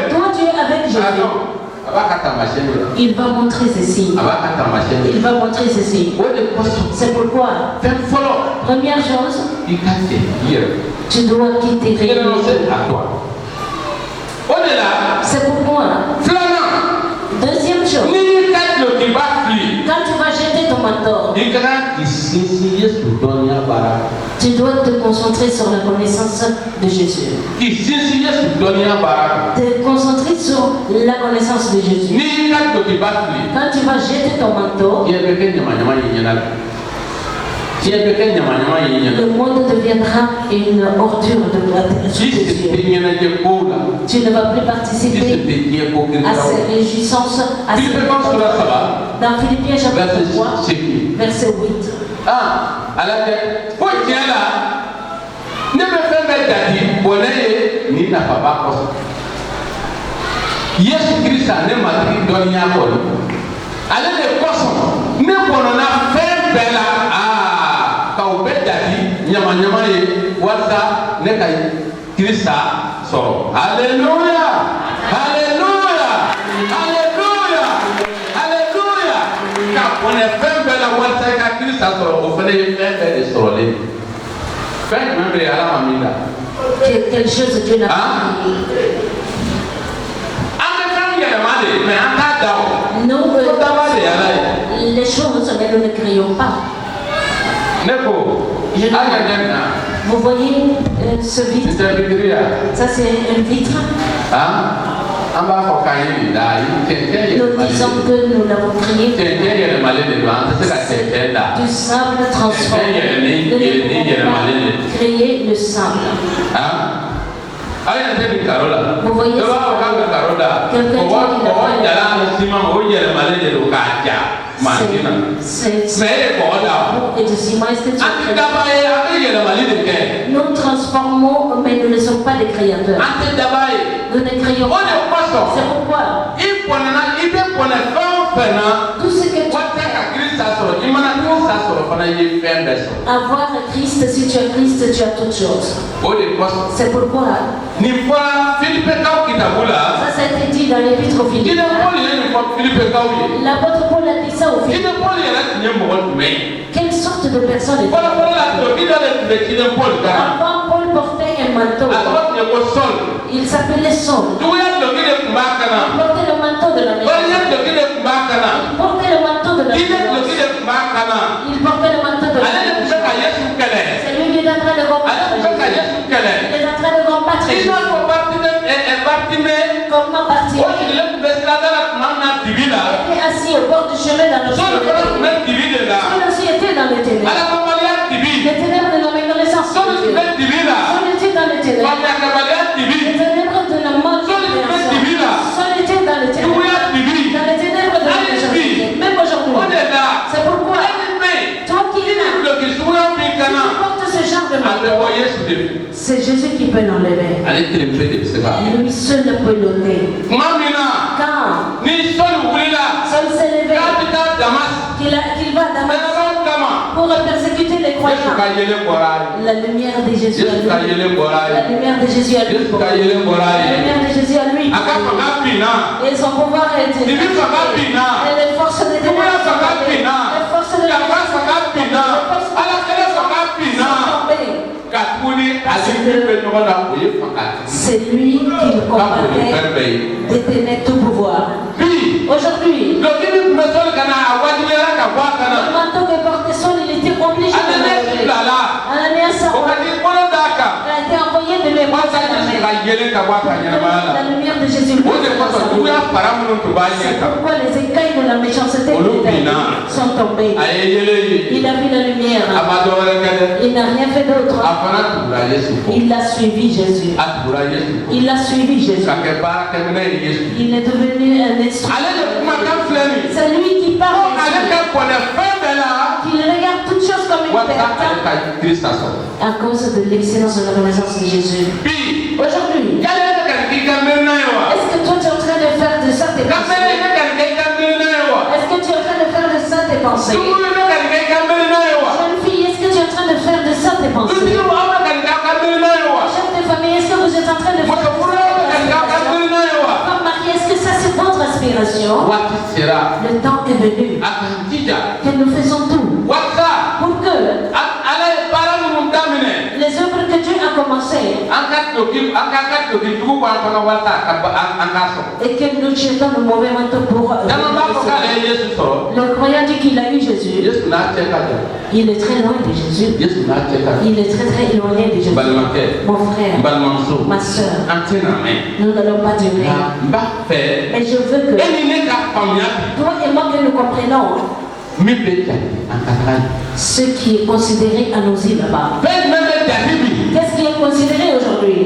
Toi tu es avec Jésus. Il va montrer ceci. Il va montrer ceci. C'est pourquoi, première chose, tu dois quitter C'est pourquoi, deuxième chose, quand tu vas jeter ton manteau, tu dois te concentrer sur la connaissance de Jésus. Te concentrer sur la connaissance de Jésus. Quand tu vas jeter ton manteau, le monde deviendra une ordure de la terre sous tes yeux. Tu ne vas plus participer à ces réjouissances, à ces dans Philippiens chapitre 3, verset 8. Yesu Christ ne matri dɔnniya kɔni ale de kɔsɔn ne kɔnɔna fɛn bɛɛ la k'aw bɛɛ jate ɲama-ɲama ye walasa ne ka Krista sɔrɔ. Alléluia, alléluia, alléluia, alléluia. Ka kɔnɛ fɛn bɛɛ la walasa i ka Krista sɔrɔ o fana ye fɛn bɛɛ de sɔrɔlen. Fɛn jumɛn bɛ Ala ma min da? Quelque chose Dieu n'a pas dit. Nous, les choses, mais nous ne crions pas. Vous voyez ce vitre? Ça c'est une vitre. Nous disons que nous l'avons créé. Du sable transformé. Nous devons créer le sable. Vous voyez quelqu'un nous transformons, mais nous ne sommes pas des créateurs. Nous ne créons pas. C'est pourquoi tout ce que tu avoir Christ, si tu as Christ, tu as toutes choses. C'est pourquoi ça a été dit dans l'épître aux Philippiens. L'apôtre Paul a dit ça aux Philippiens. Quelle sorte de personne est-il? Avant, Paul portait un manteau. Il s'appelait Saul. Il portait le manteau de la maison. Il portait le manteau de la maison. Il portait le manteau de la maison. C'est lui qui est en train de combattre. Il est en train de combattre. Comment partir? Il était assis au bord du chemin dans le chemin. Saul aussi était dans les ténèbres. Les ténèbres de la méconnaissance. Saul était dans les ténèbres. Les ténèbres de la mort. Saul était dans les ténèbres. Dans les ténèbres de la méchanceté. Même aujourd'hui. C'est pourquoi toi qui es là, C'est Jésus qui peut l'enlever. Lui seul peut l'ôter. Quand seul s'est levé, qu'il va à Damas pour persécuter les croyants, la lumière de Jésus à lui. La lumière de Jésus à lui. La lumière de Jésus à lui. Et son pouvoir est éteint. Et les forces de ténèbres sont tombées. Les forces de la grâce sont tombées. C'est lui qui combattait, détenait tout pouvoir. Aujourd'hui, le manteau que portait Saul, il était obligé de l'enlever. Ananias a été envoyé de l'époque la lumière de Jésus. C'est pourquoi les écailles de la méchanceté sont tombées. Il a vu la lumière. Il n'a rien fait d'autre. Il a suivi Jésus. Il a suivi Jésus. Il est devenu un instrument. C'est lui qui parle. Il regarde toutes choses comme une perte à cause de l'excellence de la connaissance de Jésus. Aujourd'hui, est-ce que toi tu es en train de faire de ça tes pensées? Est-ce que tu es en train de faire de ça tes pensées? Jeune fille, est-ce que tu es en train de faire de ça tes pensées? Chef de famille, est-ce que vous êtes en train de faire de ça tes pensées? Femme mariée, est-ce que ça c'est votre aspiration? Le temps est venu que nous faisons tout pour que les œuvres que Dieu a commencées et que nous jetons le mauvais manteau pour le croyant dit qu'il a eu Jésus. Il est très loin de Jésus. Il est très très éloigné de Jésus. Mon frère, ma soeur, nous n'allons pas durer. Mais je veux que toi et moi que nous comprenons ce qui est considéré à nos îles là-bas. Qu'est-ce qui est considéré aujourd'hui?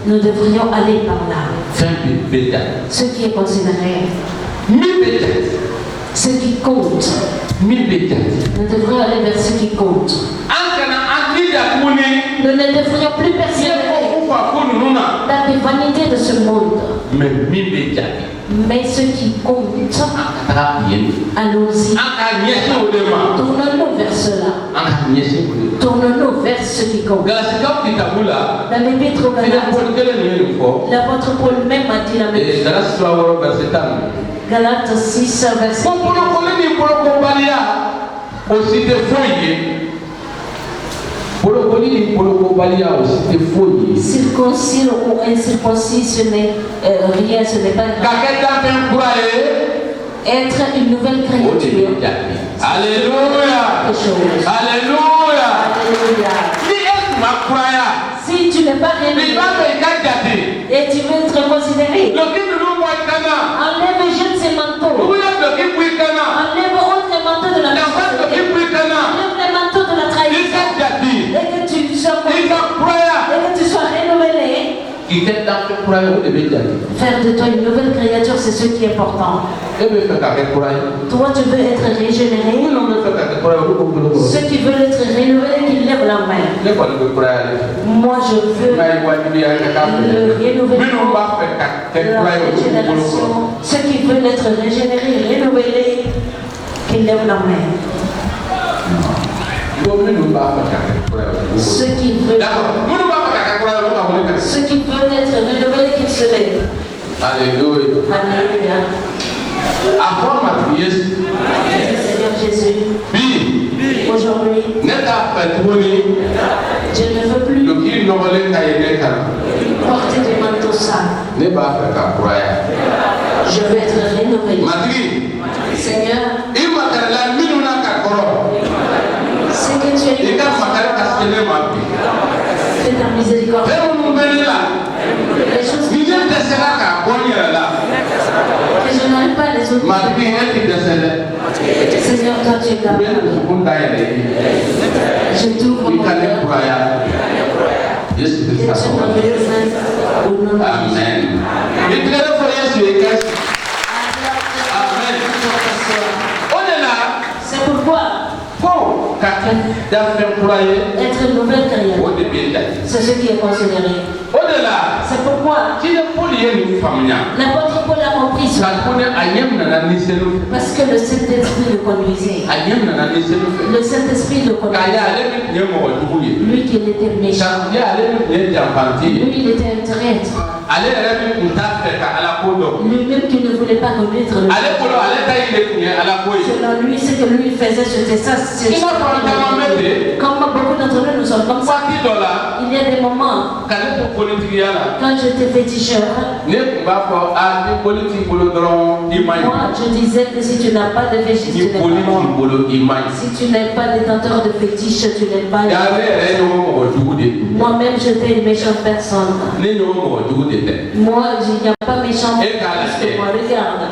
Nous devrions aller par là. Ce qui est considéré. Ce qui compte. Nous devrions aller vers ce qui compte. Nous ne devrions plus persévérer dans les vanités de ce monde. Mais ce qui compte, allons-y. Tournons-nous vers cela. Tournons-nous vers ce qui compte. Dans l'épître aux Galates, l'apôtre Paul même a dit la même chose. Galates 6, verset 15. Circoncis ou incirconcis, ce n'est rien, ce n'est pas grave. Être une nouvelle créature. Alléluia. Alléluia. Alléluia. Si tu n'es pas réveillé et tu veux être considéré, enlève et jette ces manteaux. Enlève autre manteau de la méchanceté. Enlève les manteaux de la trahison. Et que tu sois renouvelé. Faire de toi une nouvelle créature, c'est ce qui est important. Toi, tu veux être régénéré. Ceux qui veulent être renouvelés, qu'ils lèvent la main. Moi, je veux le renouvellement, la régénération. Ceux qui veulent être régénérés, renouvelés, qu'ils lèvent la main. Ceux qui veulent être renouvelés, qu'ils se lèvent. Alléluia. Alléluia. Seigneur Jésus, aujourd'hui, je ne veux plus porter des manteaux sales. Je veux être rénové. Seigneur, c'est que tu es fais ta miséricorde. Les choses que je n'arrive pas à les autres. Seigneur, toi tu es capable. Je t'ouvre mon cœur. Que tu me représentes au nom de Jésus. Amen. C'est pourquoi Être une nouvelle créature, c'est ce qui est considéré. Au-delà, c'est pourquoi l'apôtre Paul a compris cela. Parce que le Saint-Esprit le conduisait. Le Saint-Esprit le conduisait. Lui qui était méchant. Lui il était un traître. Lui-même qui ne voulait pas remettre le selon lui, ce que lui faisait, c'était ça. Comme beaucoup d'entre nous sommes comme ça. Il y a des moments quand j'étais féticheur, moi je disais que si tu n'as pas de fétiche, tu n'es pas bon. Si tu n'es pas détenteur de fétiche, tu n'es pas bon. Moi-même j'étais une méchante personne. Moi il n'y a pas méchant parce que moi, regarde.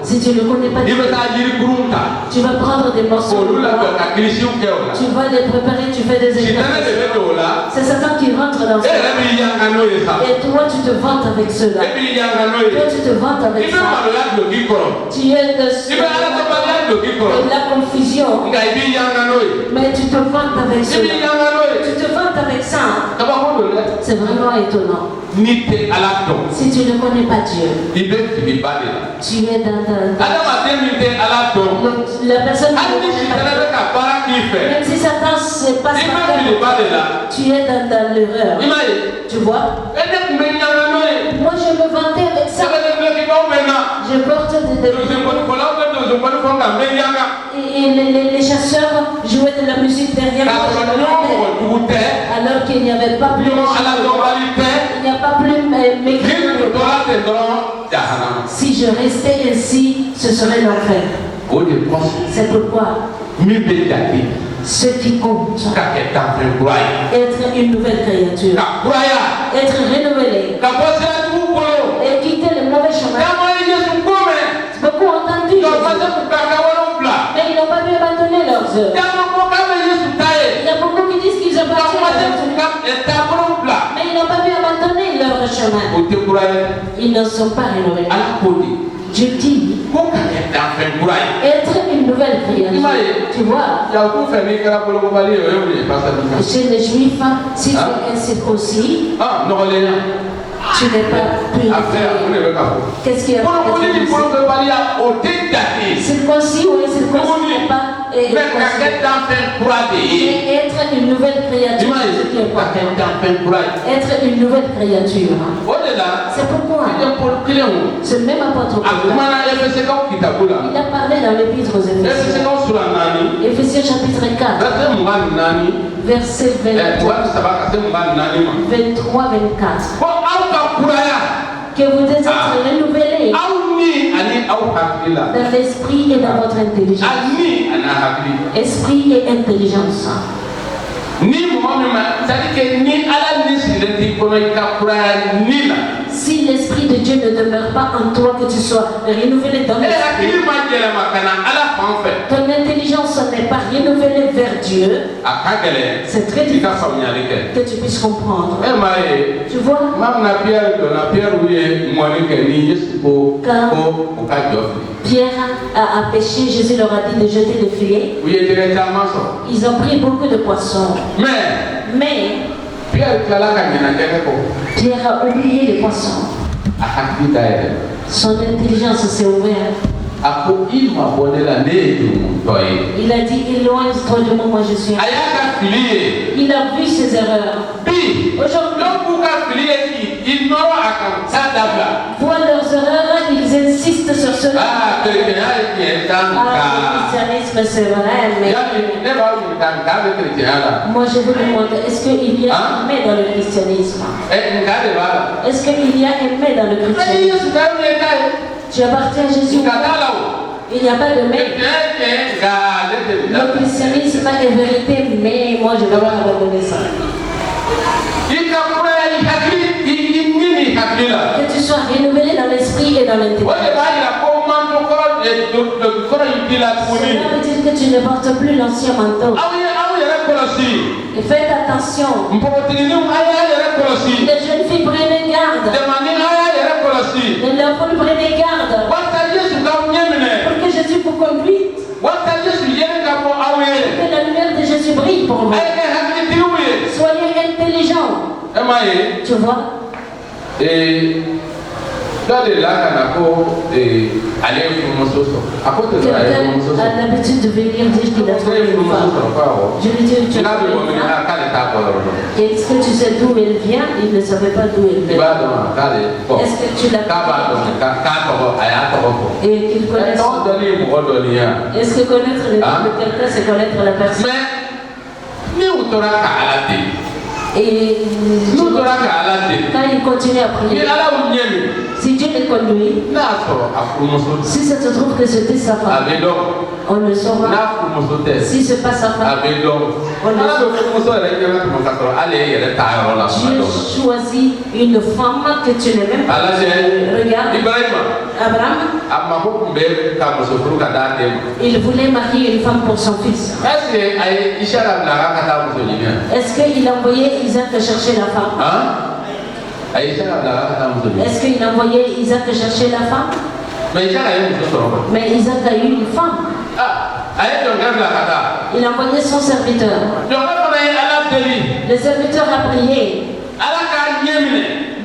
Si tu ne connais pas Dieu, tu vas prendre des morceaux de bois, tu vas les préparer, tu fais des exercices. C'est Satan qui rentre dans ça. Et toi tu te vantes avec cela. Toi tu te vantes avec ça. Tu es de la confusion. Mais tu te vantes avec cela. Tu te vantes avec ça. C'est vraiment étonnant. Si tu ne connais pas Dieu, tu es dans la personne qui ne connaît pas Dieu. Même si Satan se passe par terre, tu es dans l'erreur. Tu vois? Moi je me vantais avec ça. Je porte des et les chasseurs jouaient de la musique derrière moi. Alors qu'il n'y avait pas plus il n'y a pas plus si je restais ainsi, ce serait l'enfer. C'est pourquoi ce qui compte, être une nouvelle créature, être renouvelé et quitter le mauvais chemin. Beaucoup ont entendu mais ils n'ont pas pu abandonner leurs œuvres. Il y a beaucoup qui disent qu'ils appartiennent mais ils n'ont pas pu abandonner leur chemin. Ils ne sont pas renouvelés. Je dis être une nouvelle créature. Tu vois, chez les Juifs, si tu es incirconcis, tu n'es pas purifié. Qu'est-ce qu'il y a? Circoncis ou incirconcis n'est pas et être une nouvelle créature, c'est ce qui est important. Être une nouvelle créature. C'est pourquoi ce même apôtre il a parlé dans l'épître aux Éphésiens. Éphésiens chapitre 4, verset 23-24. Que vous êtes renouvelés dans l'esprit et dans votre intelligence. Esprit et intelligence. Si l'Esprit de Dieu ne demeure pas en toi, que tu sois renouvelé dans l'esprit, ton intelligence n'est pas renouvelée vers Dieu, c'est très difficile que tu puisses comprendre. Tu vois, Pierre a péché, Jésus leur a dit de jeter les filets. Ils ont pris beaucoup de poissons. Mais Pierre a oublié les poissons. Son intelligence s'est ouverte. Il a dit, éloigne-toi de moi, moi je suis. Il a vu ses erreurs. Aujourd'hui, voient leurs erreurs, ils insistent sur cela. Le christianisme c'est vrai, mais moi je vous demande, est-ce qu'il y a un mais dans le christianisme? Est-ce qu'il y a un mais dans le christianisme? Tu appartiens à Jésus. Il n'y a pas de mais. Le christianisme est vérité, mais moi je ne vais pas abandonner ça. Que tu sois renouvelé dans l'esprit et dans l'intelligence. Cela veut dire que tu ne portes plus l'ancien manteau. Et faites attention. Les jeunes filles prennent garde. Les enfants prennent garde. Pour que Jésus vous conduise. Que vous. Soyez intelligents. Tu vois? Quelqu'un a l'habitude de venir dire qu'il a trouvé une femme. Je lui dis, tu as trouvé une femme? Est-ce que tu sais d'où elle vient? Il ne savait pas d'où elle vient. Est-ce que tu l'as et qu'il connaisse? Est-ce que connaître le nom de quelqu'un, c'est connaître la personne? Et quand il continue à prier, si Dieu le conduit, si ça se trouve que c'était sa femme, on le saura. Si ce n'est pas sa femme, on le saura. Dieu choisit une femme que tu n'es même pas. Regarde, Abraham, il voulait marier une femme pour son fils. Est-ce qu'il envoyait Isaac chercher la femme? Est-ce qu'il envoyait Isaac chercher la femme? Mais Isaac a eu une femme. Il a envoyé son serviteur. Le serviteur a prié.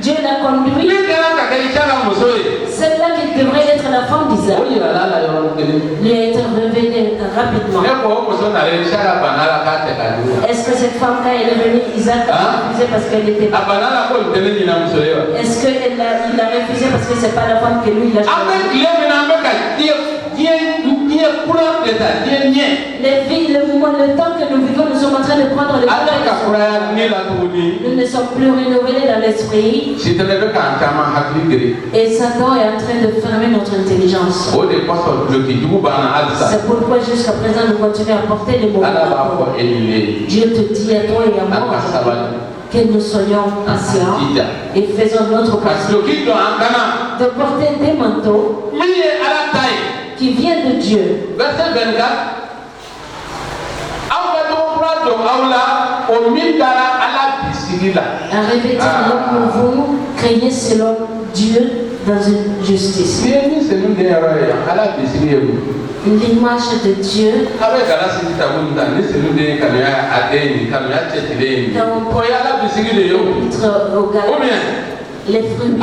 Dieu l'a conduit. Celle-là qui devrait être la femme d'Isaac lui a été révélée rapidement. Est-ce que cette femme-là est venue, Isaac a refusé parce qu'elle était pas? Est-ce qu'il a refusé parce que c'est pas la femme que lui il a choisie? Le temps que nous vivons, nous sommes en train de prendre le temps. Nous ne sommes plus renouvelés dans l'esprit. Et Satan est en train de fermer notre intelligence. C'est pourquoi jusqu'à présent nous continuons à porter les mots. Dieu te dit à toi et à moi que nous soyons patients et faisons notre possible de porter des manteaux qui viennent de Dieu. Verset 24. Un revêtement pour vous, créé selon Dieu dans une justice. L'image de Dieu. Les fruits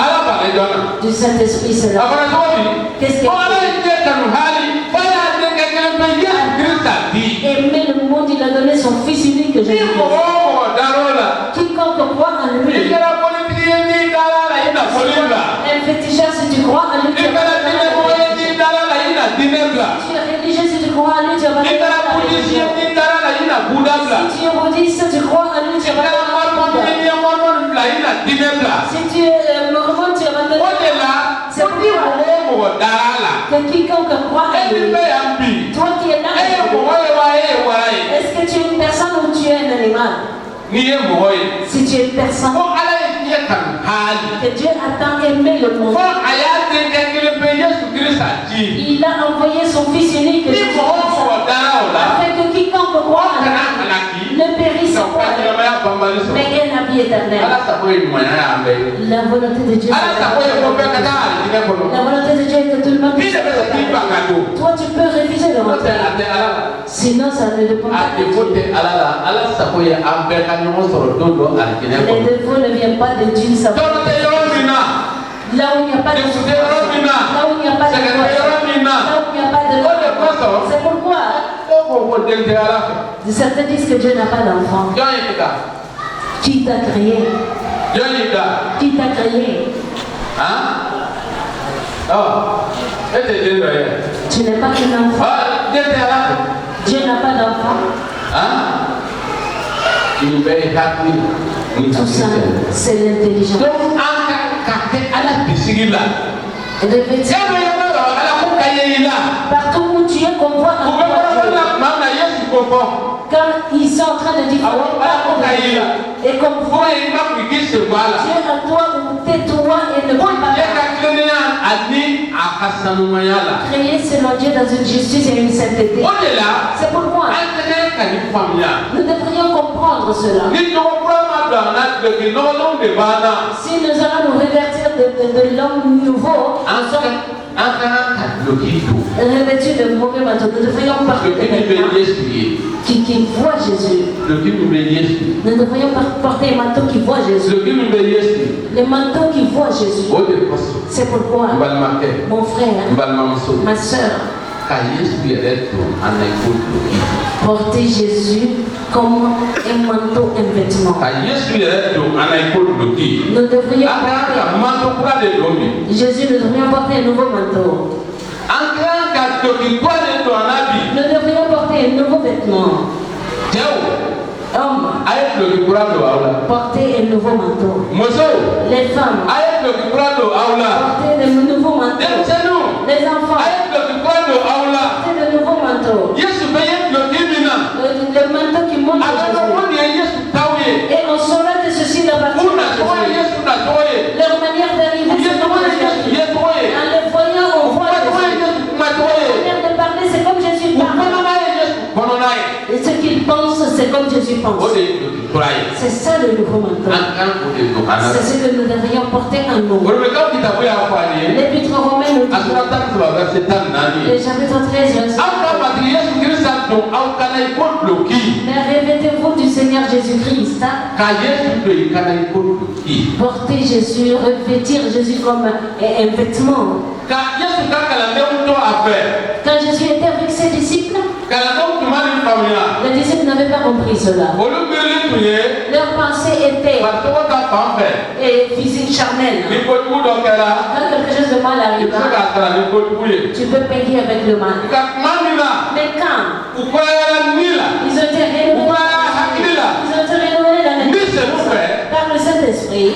du Saint-Esprit, c'est là. Qu'est-ce qu'il aimer le monde, il a donné son fils unique que Jésus. Quiconque croit en lui. Un féticheur, si tu crois en lui, tu vas si tu es religieux, si tu crois en lui, tu vas si tu es bouddhiste, si tu crois en lui, tu vas si tu es mormon, tu vas c'est pourquoi que quiconque croit en lui, toi qui es là, est-ce que tu es une personne ou tu es un animal? Si tu es une personne, que Dieu a tant aimé le monde, il a envoyé son fils unique afin que quiconque croit en lui ne périsse pas, mais ait la vie éternelle. La volonté de Dieu, la volonté de Dieu est que tout le monde puisse. Toi tu peux réviser le monde, sinon ça ne dépend pas de Dieu. Les défauts ne viennent pas de Dieu, ça va. Là où il n'y a pas de là où il n'y a pas de c'est pourquoi certains disent que Dieu n'a pas d'enfant. Qui t'a créé? Qui t'a créé? Tu n'es pas un enfant. Dieu n'a pas d'enfant. Tout ça, c'est l'intelligence. Partout où tu es, qu'on voit un quand ils sont en train de dire et comme voit Dieu en toi ou tais-toi et ne pas créé selon Dieu dans une justice et une sainteté. C'est pourquoi Nous devrions comprendre cela. Si nous allons nous révertir de l'homme nouveau, revêtus de mauvais manteaux, nous devrions porter des vêtements qui voient Jésus. Nous devrions porter un manteau qui voit Jésus. Les manteaux qui voient Jésus. C'est pourquoi, mon frère, ma soeur, porter Jésus comme un manteau, un vêtement. Nous devrions porter Jésus, nous devrions porter un nouveau manteau. Nous devrions porter un nouveau vêtement. Hommes, porter un nouveau manteau. Les femmes, porter de nouveaux manteaux. Les enfants, porter de nouveaux manteaux. Le manteau qui montre Jésus. Et on saura que ceci n'appartient pas à Jésus. Leur manière d'arriver, c'est comme Jésus. En les voyant, on voit Jésus. Leur manière de parler, c'est comme Jésus parle. Et ce qu'ils pensent, c'est comme Jésus pense. C'est ça le nouveau manteau. C'est ce que nous devrions porter en nous. L'Épître aux Romains nous dit, le chapitre 13, verset 1. Mais revêtez-vous du Seigneur Jésus-Christ. Porter Jésus, revêtir Jésus comme un vêtement. Quand Jésus était avec ses disciples, les disciples n'avaient pas compris cela. Leur pensée était physique, charnelle. Quand quelque chose de mal arrive, tu peux payer avec le mal. Mais quand ils ont été rénovés dans l'esprit par le Saint-Esprit,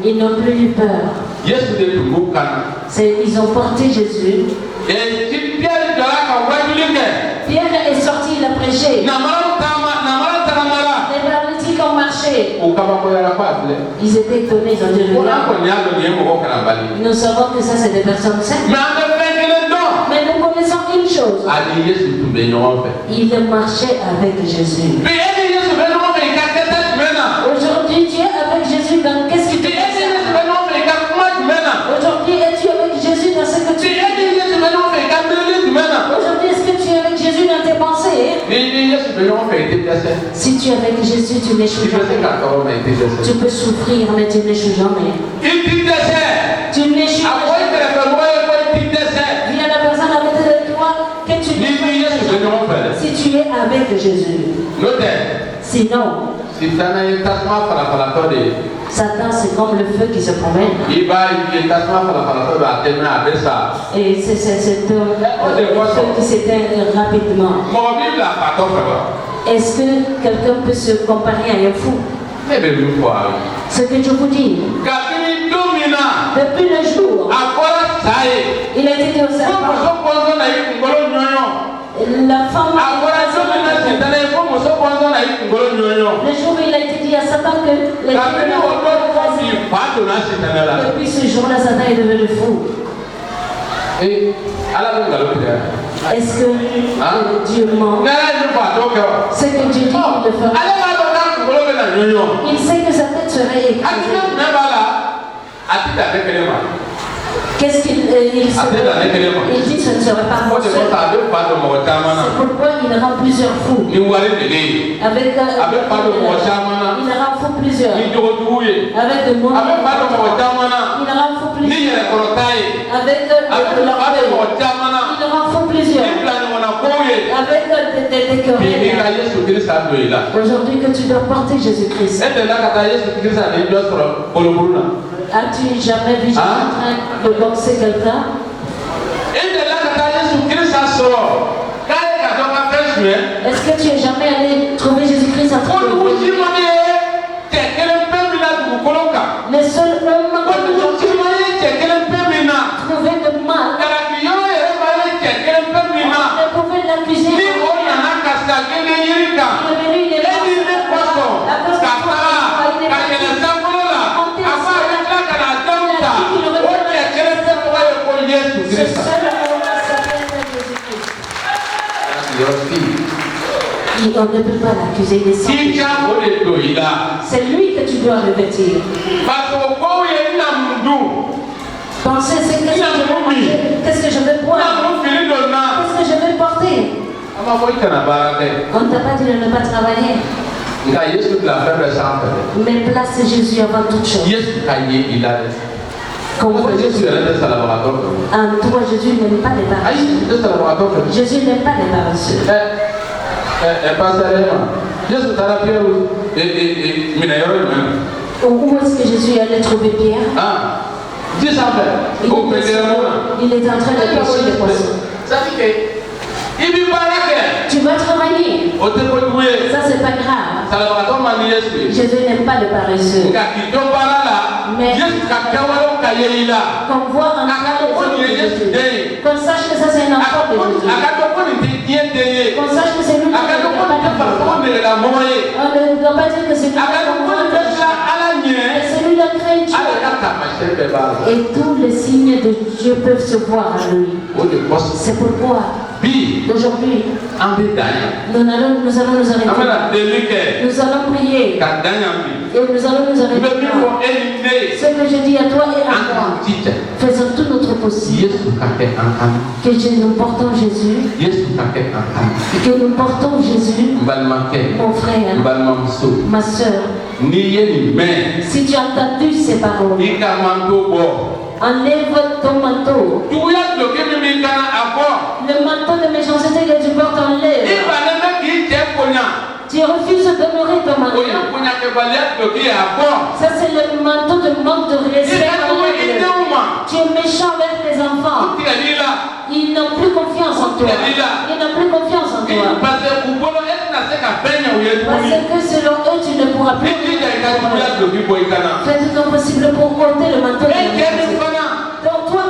ils n'ont plus eu peur. Ils ont porté Jésus. Pierre est sorti, il a prêché. Les paralytiques ont marché. Ils étaient étonnés, ils ont dit, nous savons que ça c'est des personnes saines. Mais nous connaissons une chose. Il marchait avec Jésus. Aujourd'hui, tu es avec Jésus dans qu'est-ce que tu fais? Aujourd'hui, es-tu avec Jésus dans ce que tu fais? Aujourd'hui, est-ce que tu es avec Jésus dans tes pensées? Si tu es avec Jésus, tu n'échoues jamais. Tu peux souffrir, mais tu n'échoues jamais. Tu n'échoues jamais. Viens la personne à côté de toi que tu n'échoues jamais. Si tu es avec Jésus. Sinon, Satan, c'est comme le feu qui se promène. Et c'est le feu qui s'éteint rapidement. Est-ce que quelqu'un peut se comparer à un fou? Ce que je vous dis, depuis le jour, il a été dit au serpent, la femme, le jour où il a été dit à Satan que les depuis ce jour-là, Satan est devenu fou. Est-ce que Dieu ment? Ce que Dieu dit, il le fera. Il sait que sa tête serait écrasée. Qu'est-ce qu'il se dit? Il dit ce ne serait pas moi seul. C'est pourquoi il rend plusieurs fous. Avec il rend fou plusieurs. Avec de mots. Il rend fou plusieurs. Avec de l'orgueil. Il rend fou plusieurs. Avec des querelles. Aujourd'hui que tu dois porter Jésus-Christ. As-tu jamais vu Jésus en train de boxer quelqu'un? Est-ce que tu es jamais allé trouver Jésus-Christ en train de boxer? Le seul homme trouvé de mal, on pouvait l'accuser. Il est venu, il est là. On ne peut pas l'accuser des sangs. C'est lui que tu dois revêtir. Pensez, c'est qu'est-ce que je vais manger, qu'est-ce que je vais boire, qu'est-ce que je vais porter. On ne t'a pas dit de ne pas travailler. Mais place Jésus avant toute chose. Comme toi, Jésus n'aime pas les paresseux. Jésus n'aime pas les paresseux. Où est-ce que Jésus allait trouver Pierre? Il est en train de pêcher les poissons. Tu vas travailler. Ça, c'est pas grave. Jésus n'aime pas le paresseux. Mais qu'on voit un enfant de Jésus. Qu'on sache que ça, c'est un enfant de Jésus. Qu'on sache que c'est lui qui ne doit pas dire. On ne doit pas dire que c'est lui qui a créé Dieu. Et tous les signes de Dieu peuvent se voir en lui. C'est pourquoi aujourd'hui, nous allons nous arrêter. Nous allons prier. Et nous allons nous arrêter. Ce que je dis à toi et à moi, faisons tout notre possible. Que nous portons Jésus. Que nous portons Jésus. Mon frère, ma soeur. Si tu as entendu ces paroles, enlève ton manteau. Le manteau de méchanceté que tu portes, enlève. Tu refuses d'honorer ton manteau. Ça, c'est le manteau de manque de respect. Tu es méchant avec tes enfants. Ils n'ont plus confiance en toi. Ils n'ont plus confiance en toi. Parce que selon eux, tu ne pourras plus. Fais tout ton possible pour ôter le manteau de méchanceté. Donc toi,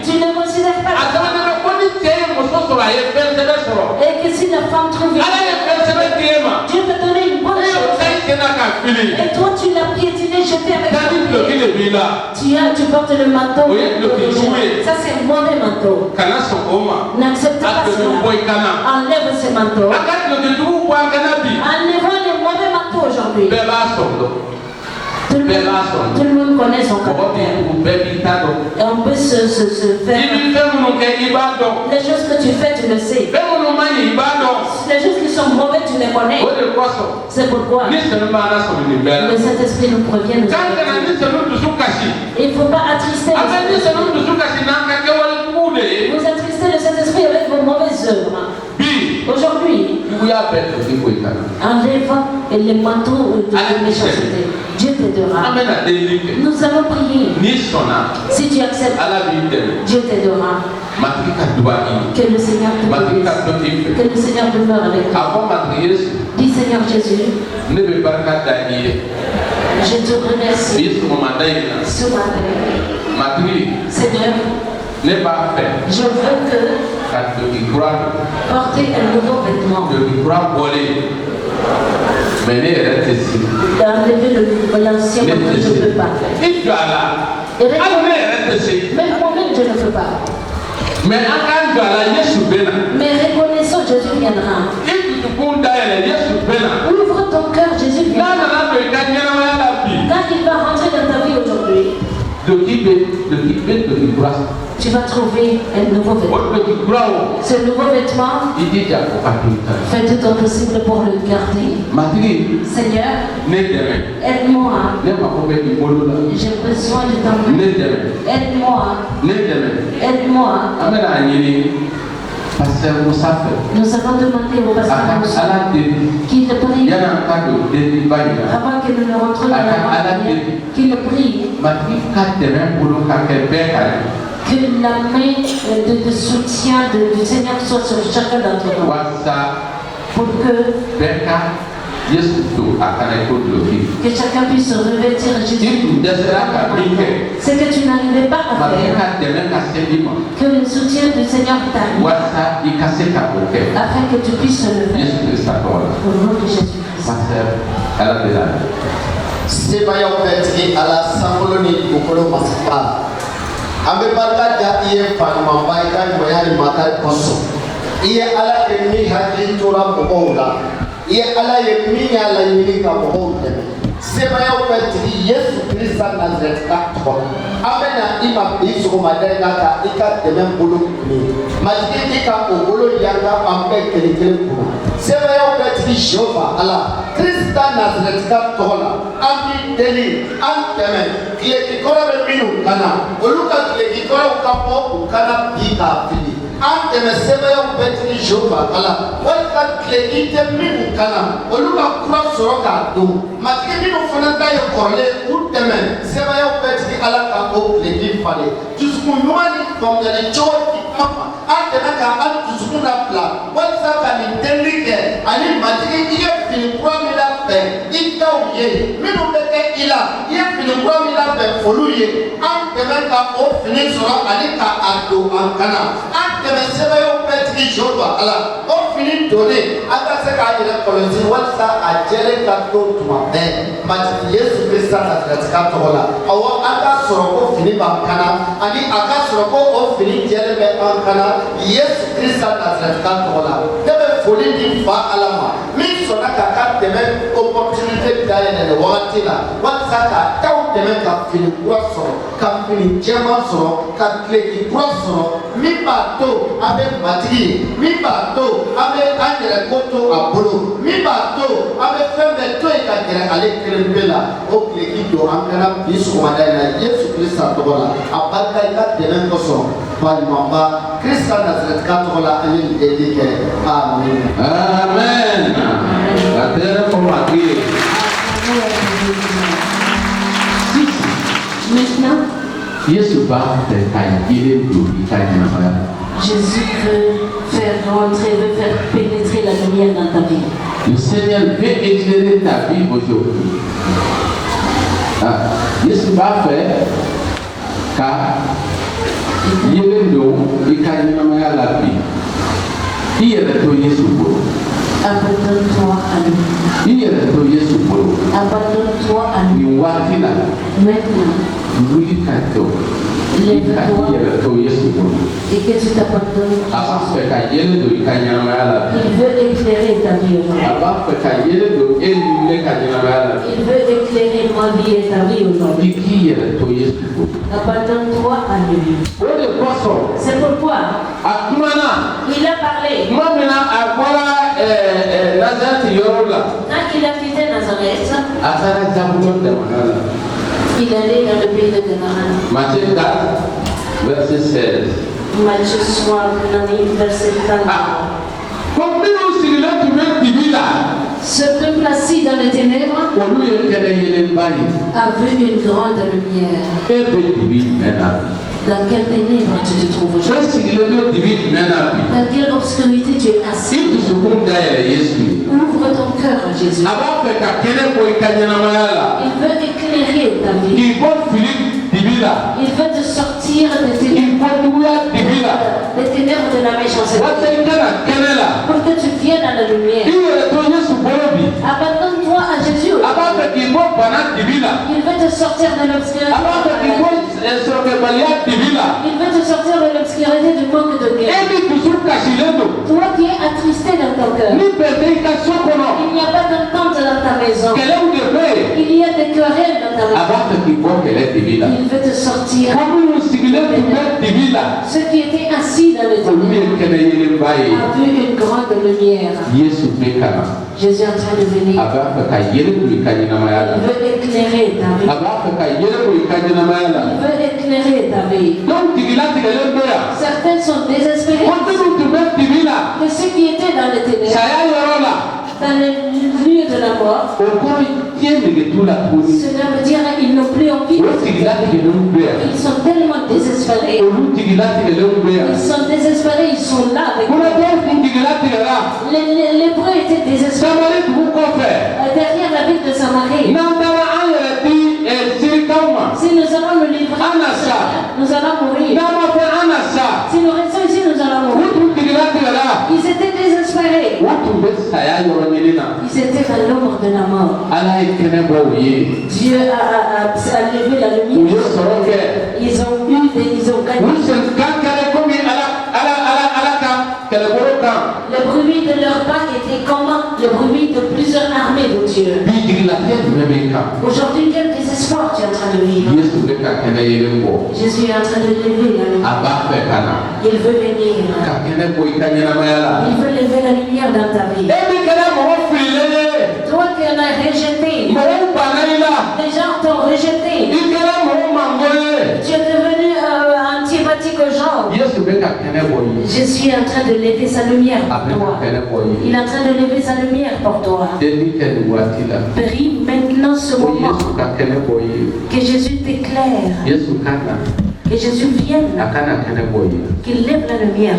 tu ne considères pas. Et que si la femme trouve Dieu peut donner une bonne chose. Et toi tu l'as piétiné, jeté avec ton pied. Tu portes le manteau. Ça c'est un mauvais manteau. N'accepte pas cela. Enlève ce manteau. Enlèvons les mauvais manteaux aujourd'hui. Tout le monde connaît son caractère. Et on peut se faire. Les choses que tu fais, tu le sais. Les choses qui sont mauvaises, tu les connais. C'est pourquoi le Saint-Esprit nous provient de ça. Il ne faut pas attrister le Saint-Esprit. Vous attristez le Saint-Esprit avec vos mauvaises œuvres. Aujourd'hui, enlève les manteaux de méchanceté. Dieu t'aidera. Nous allons prier. Si tu acceptes, Dieu t'aidera. Que le Seigneur te bénisse. Que le Seigneur demeure avec toi. Dis Seigneur Jésus, je te remercie ce matin. Seigneur, je veux que porter un nouveau vêtement. D'enlever l'ancien manteau, je ne peux pas. Même moi-même, je ne peux pas. Mais reconnaissons, Jésus viendra. Ouvre ton cœur, Jésus viendra. Quand il va rentrer dans ta vie aujourd'hui, tu vas trouver un nouveau vêtement. Ce nouveau vêtement, fais tout ton possible pour le garder. Seigneur, aide-moi. J'ai besoin de ton aide. Aide-moi. Aide-moi. Nous avons demandé au pasteur qu'il te prie avant que nous ne rentrions dans la prière, qu'il prie que la main de soutien du Seigneur soit sur chacun d'entre nous pour que chacun puisse revêtir Jésus. Ce que tu n'arrivais pas à faire, que le soutien du Seigneur t'arrive afin que tu puisses le faire. Au nom de Jésus-Christ. C'est pas en fait à la Samboloni au Colo Maspa. Avec Bata Gatie, Panama, Baïka, Moyal, Matal, Conso. Il y a Allah qui est mis Torah pour Allah. Il y a Allah qui est mis à la limite pour Allah. C'est vrai au fait que Jésus Christ a Nazareth 4. Amen. Il m'a dit sur ma dernière carte, il a de même boulot. Ma dit qu'il a au boulot, il y a un peu de boulot. C'est vrai au fait que Jéhovah, Allah, Christ a Nazareth 4. Ami Deli, Anteme, qui est qui connaît le minou, Kana, au Lucas qui connaît au capot, ou Kana, Pika, Fili. Anteme, c'est vrai au fait que Jéhovah, Allah, Walka, qui est minou, Kana, au Lucas, Croix, Soroka, Dou, Matiki, nous faisons d'ailleurs corler ou demain. C'est vrai au fait que Allah a oublié qu'il fallait. Tout ce qu'on nous a dit, comme il y a des choses qui m'ont fait, tout ce qu'on a plat. Voilà ça quand il t'indique, allez, Matiki, il y a fini pour me la paix. Il t'a oublié. Mais nous mettons il a fini pour me la paix. Faut l'oublier. En demain, quand on finit sera allé à Ado, en Cana. En demain, c'est vrai au fait que je dois. Alors, on finit de donner. Après, c'est quand il a colonisé, voilà ça a géré quand on doit. Mati Yesu Christ katika tola awo aka soroko fini bankana ani aka soroko o fini jelebe ankana Yesu Christ katika tola tebe foli di fa alama min sona kaka tebe opportunité d'aller le wakati la watsaka taw tebe ka fini kura soro ka fini jema soro ka kleki kura soro mi ba to abe matigi mi ba to abe angere koto abolo mi ba to abe fembe to e ka gere ale bela o kleki do ankara bisu madana Yesu Christ tola abaka ka tebe ko soro ba mamba Christ Nazareth ka tola ani edike amen amen atera pour Marie. Maintenant, Jésus veut faire rentrer, veut faire pénétrer la lumière dans ta vie. Le Seigneur veut éclairer ta vie aujourd'hui. Jésus va faire car il est l'eau et quand il a la vie. Il est le Jésus. Abandonne-toi à lui. Il est le Jésus. Abandonne-toi à lui. Maintenant, lève-toi et que tu t'abandonnes. Il veut éclairer ta vie aujourd'hui. Il veut éclairer ma vie et ta vie aujourd'hui. Abandonne-toi à lui. C'est pourquoi il a parlé. Quand il a quitté Nazareth, il allait dans le pays de Canaan. Matthieu 4, verset 16. Matthieu 3, verset 4. Ce peuple assis dans les ténèbres a vu une grande lumière. Dans quelle ténèbre tu te trouves aujourd'hui? Dans quelle obscurité tu es assis? Ouvre ton cœur à Jésus. Il veut éclairer ta vie. Il veut te sortir des ténèbres de la méchanceté. Pour que tu viennes à la lumière. Abandonne-toi à Jésus. Il veut te sortir de l'obscurité. Il veut te sortir de l'obscurité du manque de guerre. Toi qui es attristé dans ton cœur. Il n'y a pas d'entente dans ta maison. Il y a des querelles dans ta maison. Il veut te sortir. Ceux qui étaient assis dans les ténèbres a vu une grande lumière. Jésus est en train de venir. Il veut éclairer ta vie. Il veut éclairer ta vie. Certains sont désespérés. Que ceux qui étaient dans les ténèbres, dans les lieux de la mort, cela veut dire qu'ils n'ont plus envie. Ils sont tellement désespérés. Ils sont désespérés, ils sont là avec nous. Les Hébreux étaient désespérés. Derrière la ville de Samarie. Si nous allons le livrer, nous allons mourir. Si nous restons ici, nous allons mourir. Ils étaient désespérés. Ils étaient dans l'ombre de la mort. Dieu a levé la lumière. Ils ont gagné. Le bruit de leurs pas était comme le bruit de plusieurs armées de Dieu. Aujourd'hui, quel désespoir tu es en train de vivre. Jésus est en train de lever la lumière. Il veut venir. Il veut lever la lumière dans ta vie. Toi qui en as rejeté. Les gens t'ont rejeté. Tu es devenu antipathique aux gens. Je suis en train de lever sa lumière pour toi. Il est en train de lever sa lumière pour toi. Prie maintenant ce moment. Que Jésus t'éclaire. Que Jésus vienne. Qu'il lève la lumière.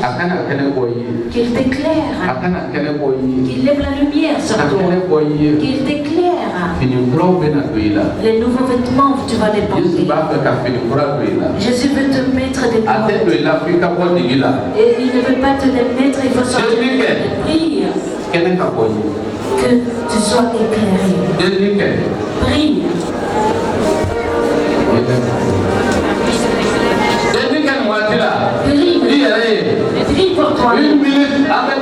Qu'il t'éclaire. Qu'il lève la lumière sur toi. Qu'il t'éclaire. Les nouveaux vêtements que tu vas les porter. Jésus veut te mettre des poids. Et il ne veut pas te les mettre, il faut sortir. Prie. Que tu sois éclairé. Prie. Prie pour toi. Une minute avec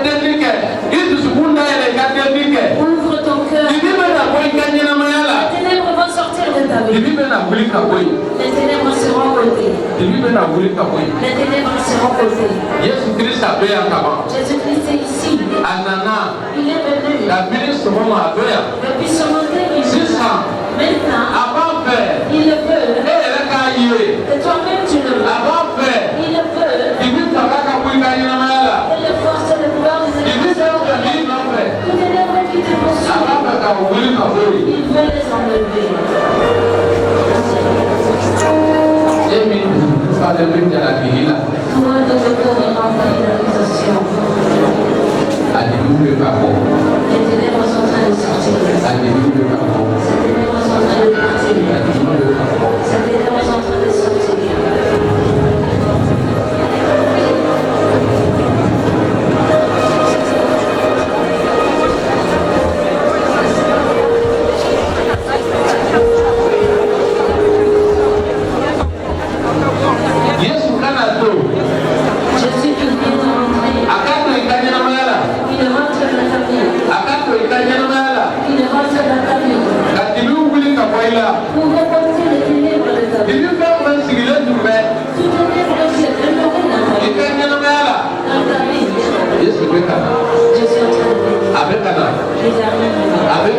Ouvre ton cœur. Les ténèbres vont sortir de ta vie. Les ténèbres seront ôtées. Les ténèbres seront ôtées. Jésus-Christ est ici. Il est venu. Depuis ce moment, maintenant, il le veut. Et toi-même tu le veux. Il le veut. Et le force et le pouvoir des églises. Toutes les lèvres qui te poursuivent. Il veut les enlever. Toi de ton corps est rempli d'accusation. Les ténèbres sont en train de sortir. Ces ténèbres sont en train de partir. Ces ténèbres sont en train de sortir. Jésus qui vient de rentrer. Il rentre dans ta vie. Il rentre dans ta vie. Pour reporter les ténèbres de ta vie. Toutes les ténèbres qui est demeurées dans ta vie. Jésus est en train de venir. Il arrive. Avec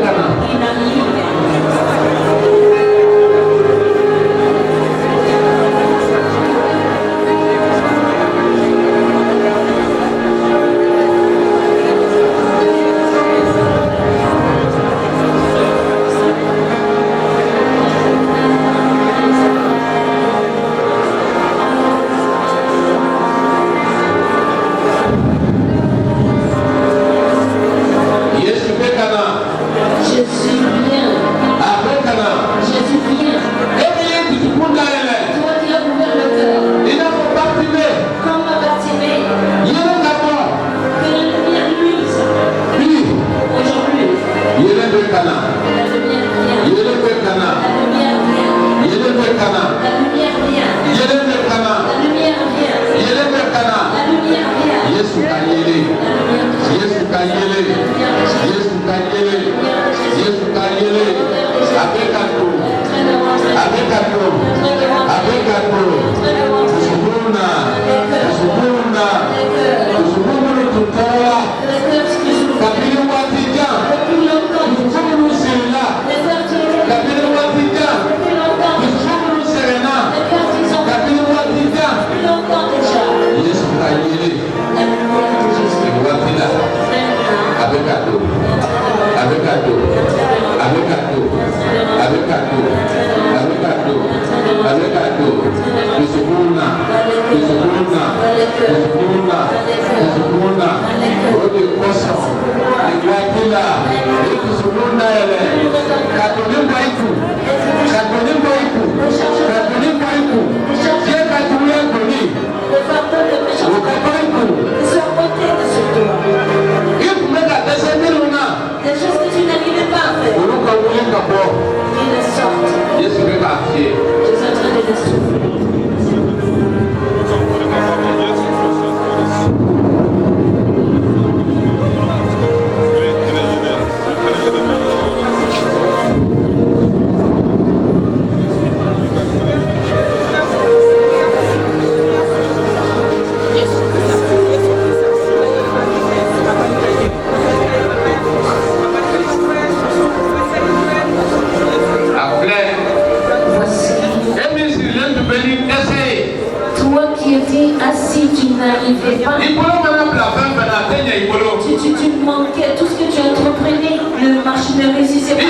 manquais, tout ce que tu entreprenais, le marché ne réussissait pas.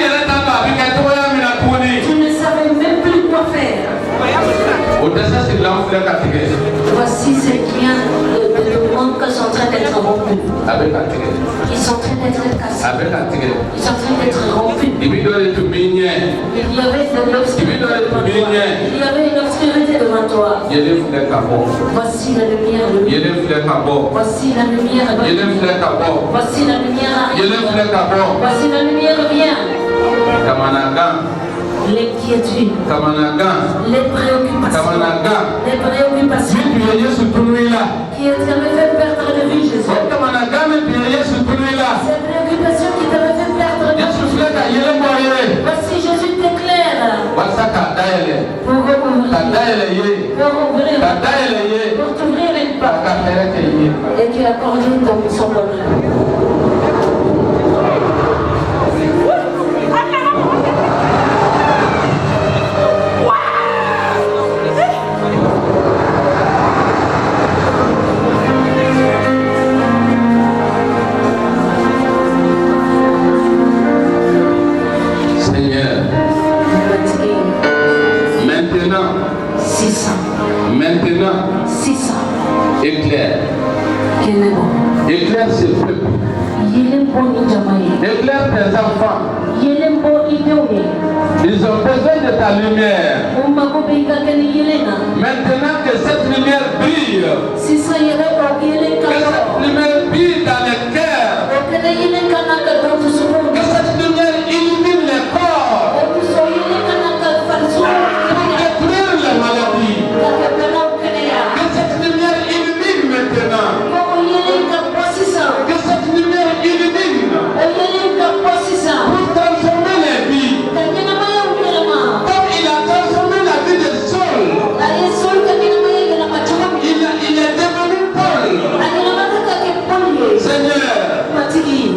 Tu ne savais même plus quoi faire. Voici ces liens de manque sont en train d'être rompus. Ils sont en train d'être cassés. Ils sont en train d'être rompus. Il y avait une obscurité devant toi. Voici la lumière. Voici la lumière. Voici la lumière arrive. Voici la lumière vient. L'inquiétude, les préoccupations qui t'avaient fait perdre de vue Jésus. Ces préoccupations qui t'avaient fait perdre de vue. Voici Jésus t'éclaire pour t'ouvrir une porte et tu accordes son bonheur. Éclaire. Éclaire ce peuple. Éclaire tes enfants. Ils ont besoin de ta lumière. Maintenant que cette lumière brille, que cette lumière brille dans les cœurs, que cette lumière illumine les corps pour détruire les maladies. Que cette lumière illumine maintenant. Que cette lumière illumine pour transformer les vies. Comme il a transformé la vie de Saul, il est devenu Paul. Seigneur,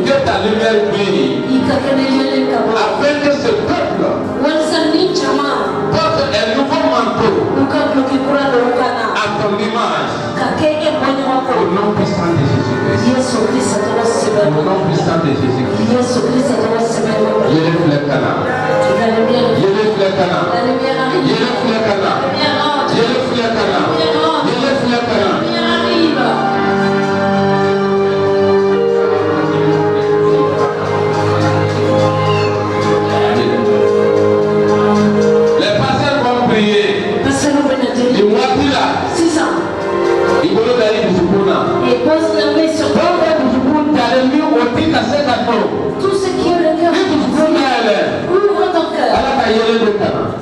que ta lumière brille afin que ce peuple porte un nouveau manteau à ton image. Au nom puissant de Jésus-Christ. Au nom puissant de Jésus-Christ. Les pasteurs vont prier. Les moitiés-là. Ils vont aller vous soutenir. Et pose la main sur toi. Tout ce qui est le cœur. Ouvre ton cœur.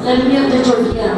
La lumière de Dieu vient.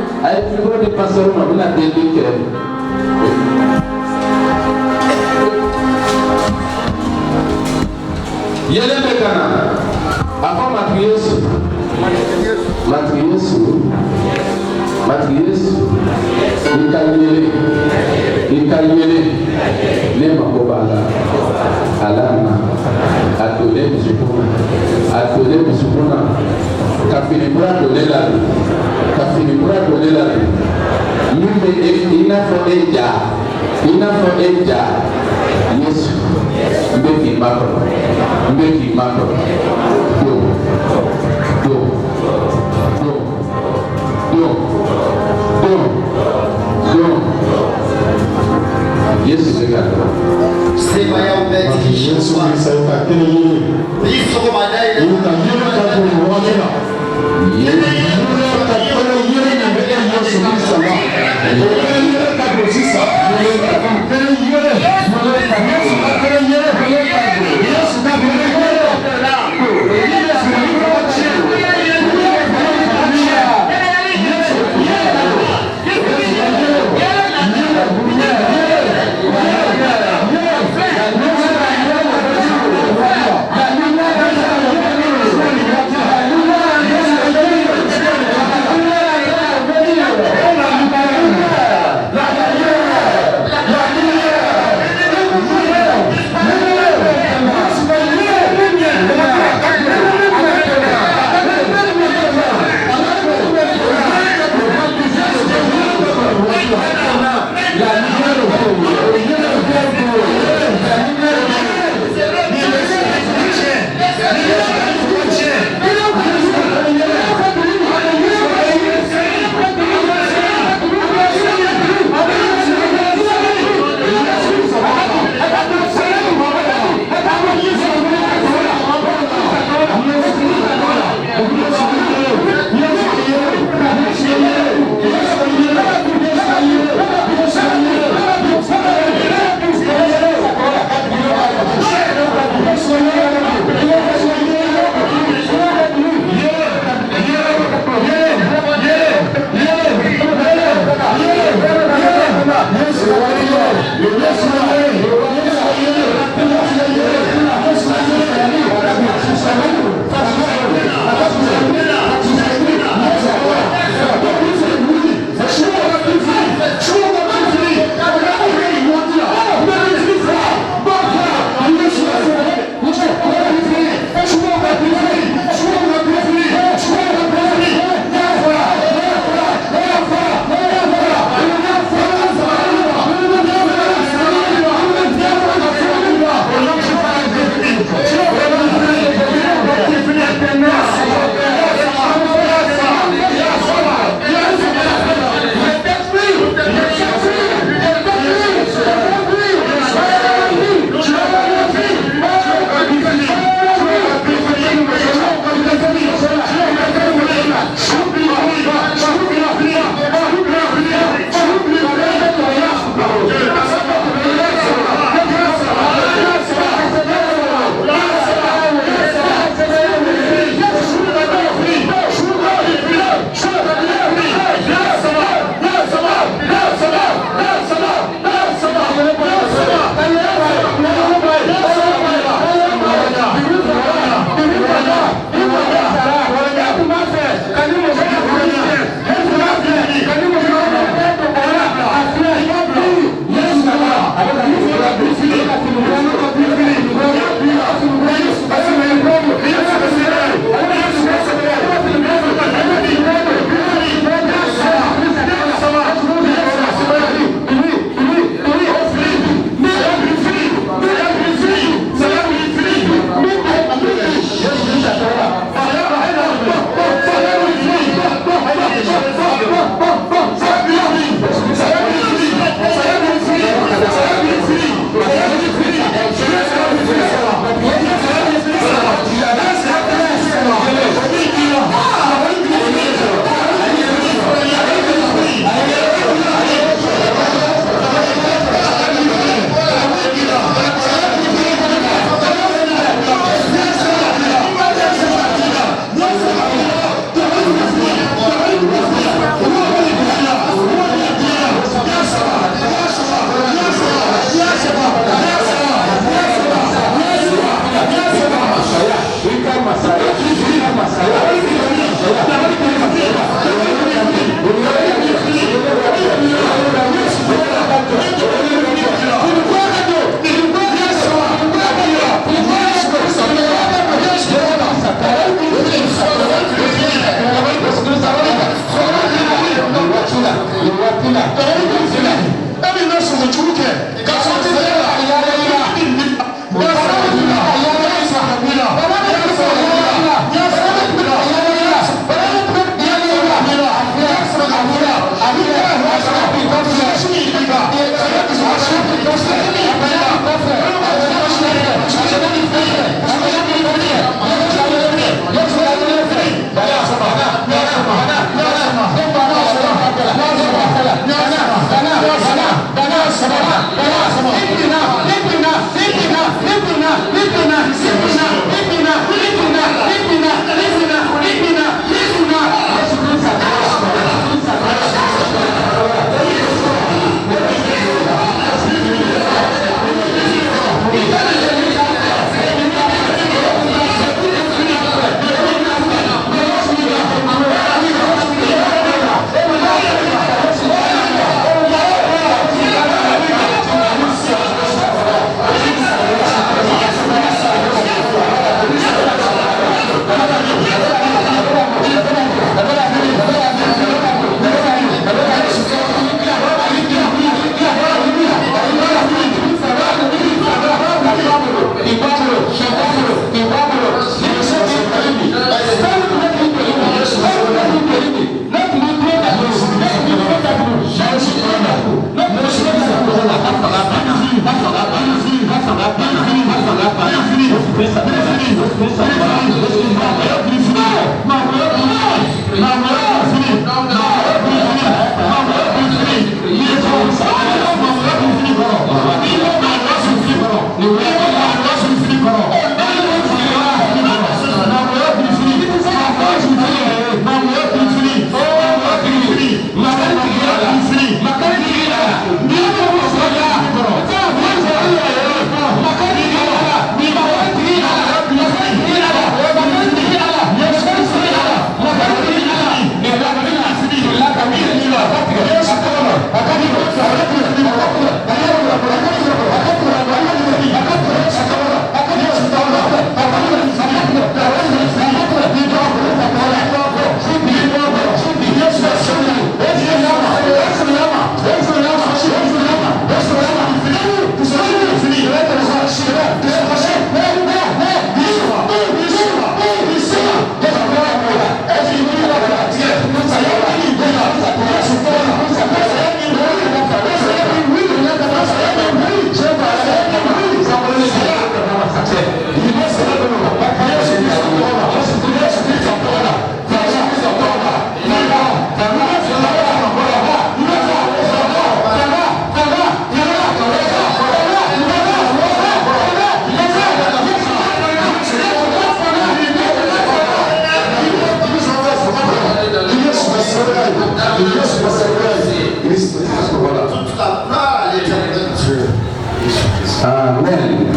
Amen.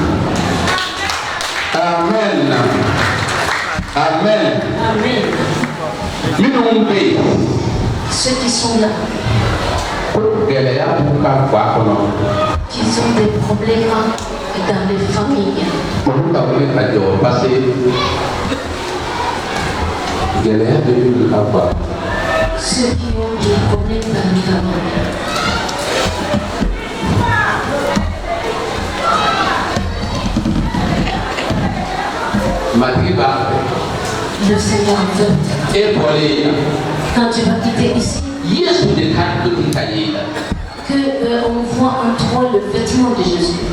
Amen. Amen. Amen. Ceux qui sont là, qui ont des problèmes dans les familles, ceux qui ont des problèmes dans les familles. Le Seigneur veut. Quand tu vas quitter ici, qu'on voit en toi le vêtement de Jésus.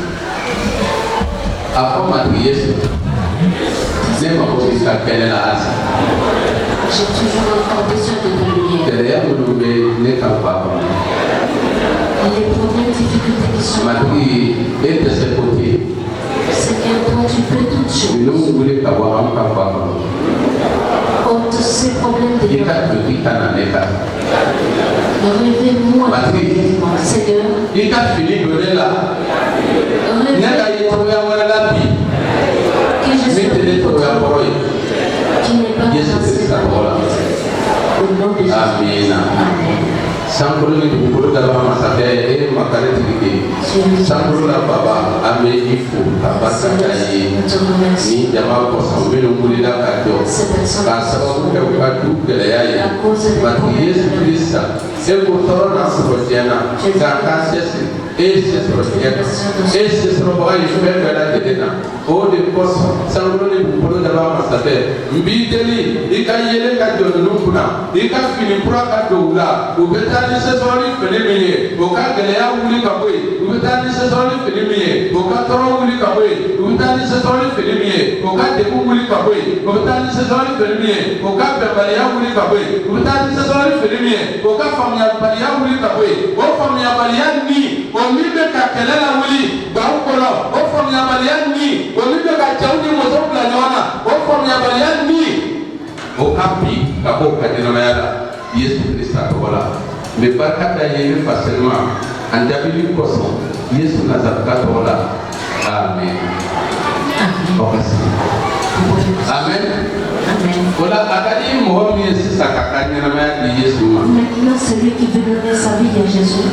J'ai toujours encore besoin de la lumière. Les problèmes, difficultés qui sont là. Seigneur, toi tu peux toutes choses. Ôte ces problèmes de Révèle-moi Seigneur. Que je sois qui n'est pas passé par au nom de Jésus. Amen. Sankolo ni dugukolo daba masakɛ makaritigi sankolo la baba an bɛ i fo ka barika ye ni jama kɔsɔn minnu wulila ka jɔ k'a sababu kɛ u ka du gɛlɛya ye matigi Yesu Kirista e ko tɔɔrɔ n'a sɔrɔ diɲɛ na k'a cɛsiri e ye se sɔrɔ diɲɛ kan e ye se sɔrɔbaga ye fɛn bɛɛ lajɛlen na o de kɔsɔn sankolo ni dugukolo daba masakɛ n b'i deli i ka yelen ka jɔ ninnu kunna i ka fini kura ka don u la u bɛ taa ni sɛsɔrɔli fini min ye o ka gɛlɛya wuli ka bɔ yen u bɛ taa ni sɛsɔrɔli fini min ye o ka tɔɔrɔ wuli ka bɔ yen u bɛ taa ni sɛsɔrɔli fini min ye o ka degun wuli ka bɔ yen u bɛ taa ni sɛsɔrɔli fini min ye o ka bɛnbaliya wuli ka bɔ yen u bɛ taa ni sɛsɔrɔli fini min ye o ka faamuyabaliya wuli ka bɔ yen o faamuyabaliya ni o mi be ka kɛlɛ la wuli gawo kɔnɔ o faamuyabaliya ni o mi be ka cɛw ni musow bila ɲɔgɔn na o faamuyabaliya ni o ka bi ka bɔ o ka ɲɛnamaya la Yesu Kirista tɔgɔ la n bɛ barika da ye ne fasilima an dabili kɔsɔn Yesu Nazareta tɔgɔ la amen. Aw ka sigi. Amen. Voilà, Akadi mɔgɔ min ye sisan ka ka ɲɛnamaya di Yesu ma. Maintenant, celui qui veut donner sa vie à Jésus.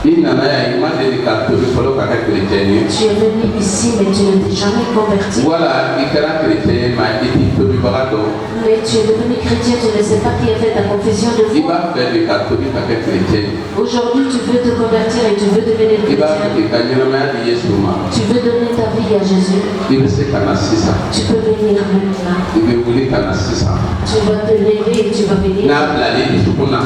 I nana yan i ma deli ka tobi fɔlɔ ka kɛ chrétien ye. Tu es venu ici mais tu n'es jamais converti. Wala i kɛra chrétien ye ma i t'i tobibaga dɔn. Mais tu es devenu chrétien, tu ne sais pas qui a fait ta confession de I foi. b'a fɛ de ka tobi ka kɛ chrétien ye. Aujourd'hui, tu veux te convertir et tu veux devenir I b'a fɛ chrétien. k'i ka ɲɛnamaya di Yesu ma. Tu veux donner ta vie à Jésus. I bɛ se ka na sisan. Tu peux venir maintenant. I bɛ wuli ka na sisan. Tu vas te lever et tu vas venir. N'a bilali dusukun na.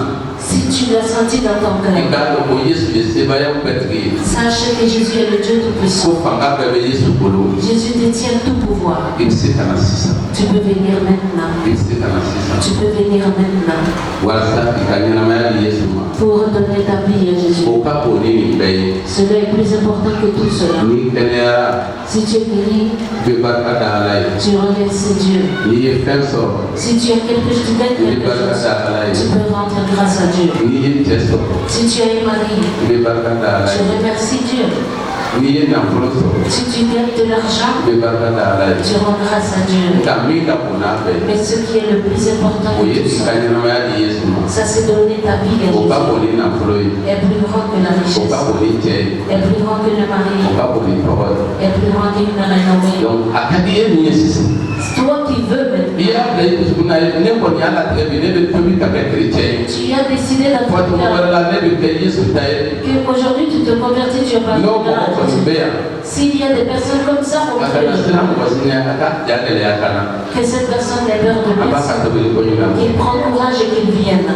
Si tu l'as senti dans ton I cœur, k'a dɔn ko Yesu ye sebaaya bɛɛ tigi ye. sache que Jésus est le Dieu Tout-Puissant. Ko fanga bɛɛ bɛ Yesu bolo. Jésus détient tout pouvoir. I bɛ se ka na sisan. Tu peux venir maintenant. I bɛ se ka na sisan. Tu peux venir maintenant Walasa k'i ka ɲɛnamaya di Yesu ma. pour donner ta vie à Jésus. O ka bon ni nin bɛɛ ye. Cela est plus important que tout cela. N'i kɛnɛyara Si tu es guéri, i bɛ barika da Ala ye. tu remercies Dieu. N'i ye fɛn sɔrɔ Si tu as quelque chose, tu gagnes i bɛ quelque barika chose, da Ala ye. tu peux rendre grâce à Dieu. N'i ye cɛ sɔrɔ Si tu as un mari, i bɛ barika da Ala tu ye. remercies Dieu. N'i ye nafolo sɔrɔ Si tu gagnes de l'argent, i bɛ barika da Ala ye. tu rends grâce à Dieu. Nka min ka bon n'a bɛɛ ye Mais ce qui est le plus important o de ye tout k'i ka ça, ɲɛnamaya di Yesu ma. ça c'est donner ta vie à O ka Jésus. bon ni nafolo ye. Est plus grand que la O richesse. ka bon ni cɛ ye. Est plus grand que le O mari. ka bon ni tɔgɔ ye. Est plus grand qu'une renommée. Donc a ka di e min ye sisan. Toi qui veux maintenant, I y'a bila i dusukun na ne kɔni y'a latigɛ bi ne bɛ tobi ka kɛ chrétien ye. tu as décidé Fɔ cogo wɛrɛ la ne bɛ kɛ Yesu ta ye. qu'aujourd'hui tu te convertis, tu vas N'o pas mɔgɔ kɔni bɛ yan. S'il y a des personnes comme ça, on A peut kana siran mɔgɔ si ɲɛ a ka ja gɛlɛya ka na. que cette personne ait peur de A b'a ka personne, tobili ko ɲuman. qu'il prenne courage et qu'il vienne.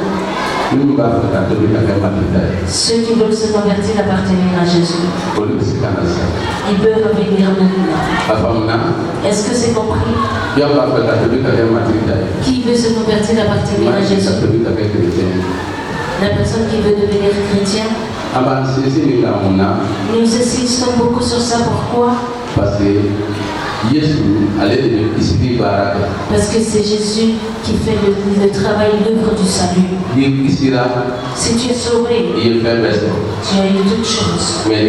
Minnu b'a fɛ ka tobi ka kɛ Matilda ye. Ceux qui veulent se convertir appartenir à Jésus, Olu bɛ se ka na sisan. ils peuvent venir maintenant. A faamuna. Est-ce que c'est compris? Jɔn b'a fɛ ka tobi ka kɛ Matilda ye. Qui veut se convertir appartenir à Maa si ka Jésus? tobi ka kɛ chrétien ye. La personne qui veut devenir chrétien. An b'an sinsin nin kan mun na. Nous insistons beaucoup sur ça. Pourquoi? Parce que Yesu ale de bɛ kisili baara kɛ. Parce que c'est Jésus qui fait le travail, l'œuvre du salut. N'i kisira Si tu es sauvé, i ye fɛn bɛɛ sɔrɔ. tu as eu toute chose. Mais ni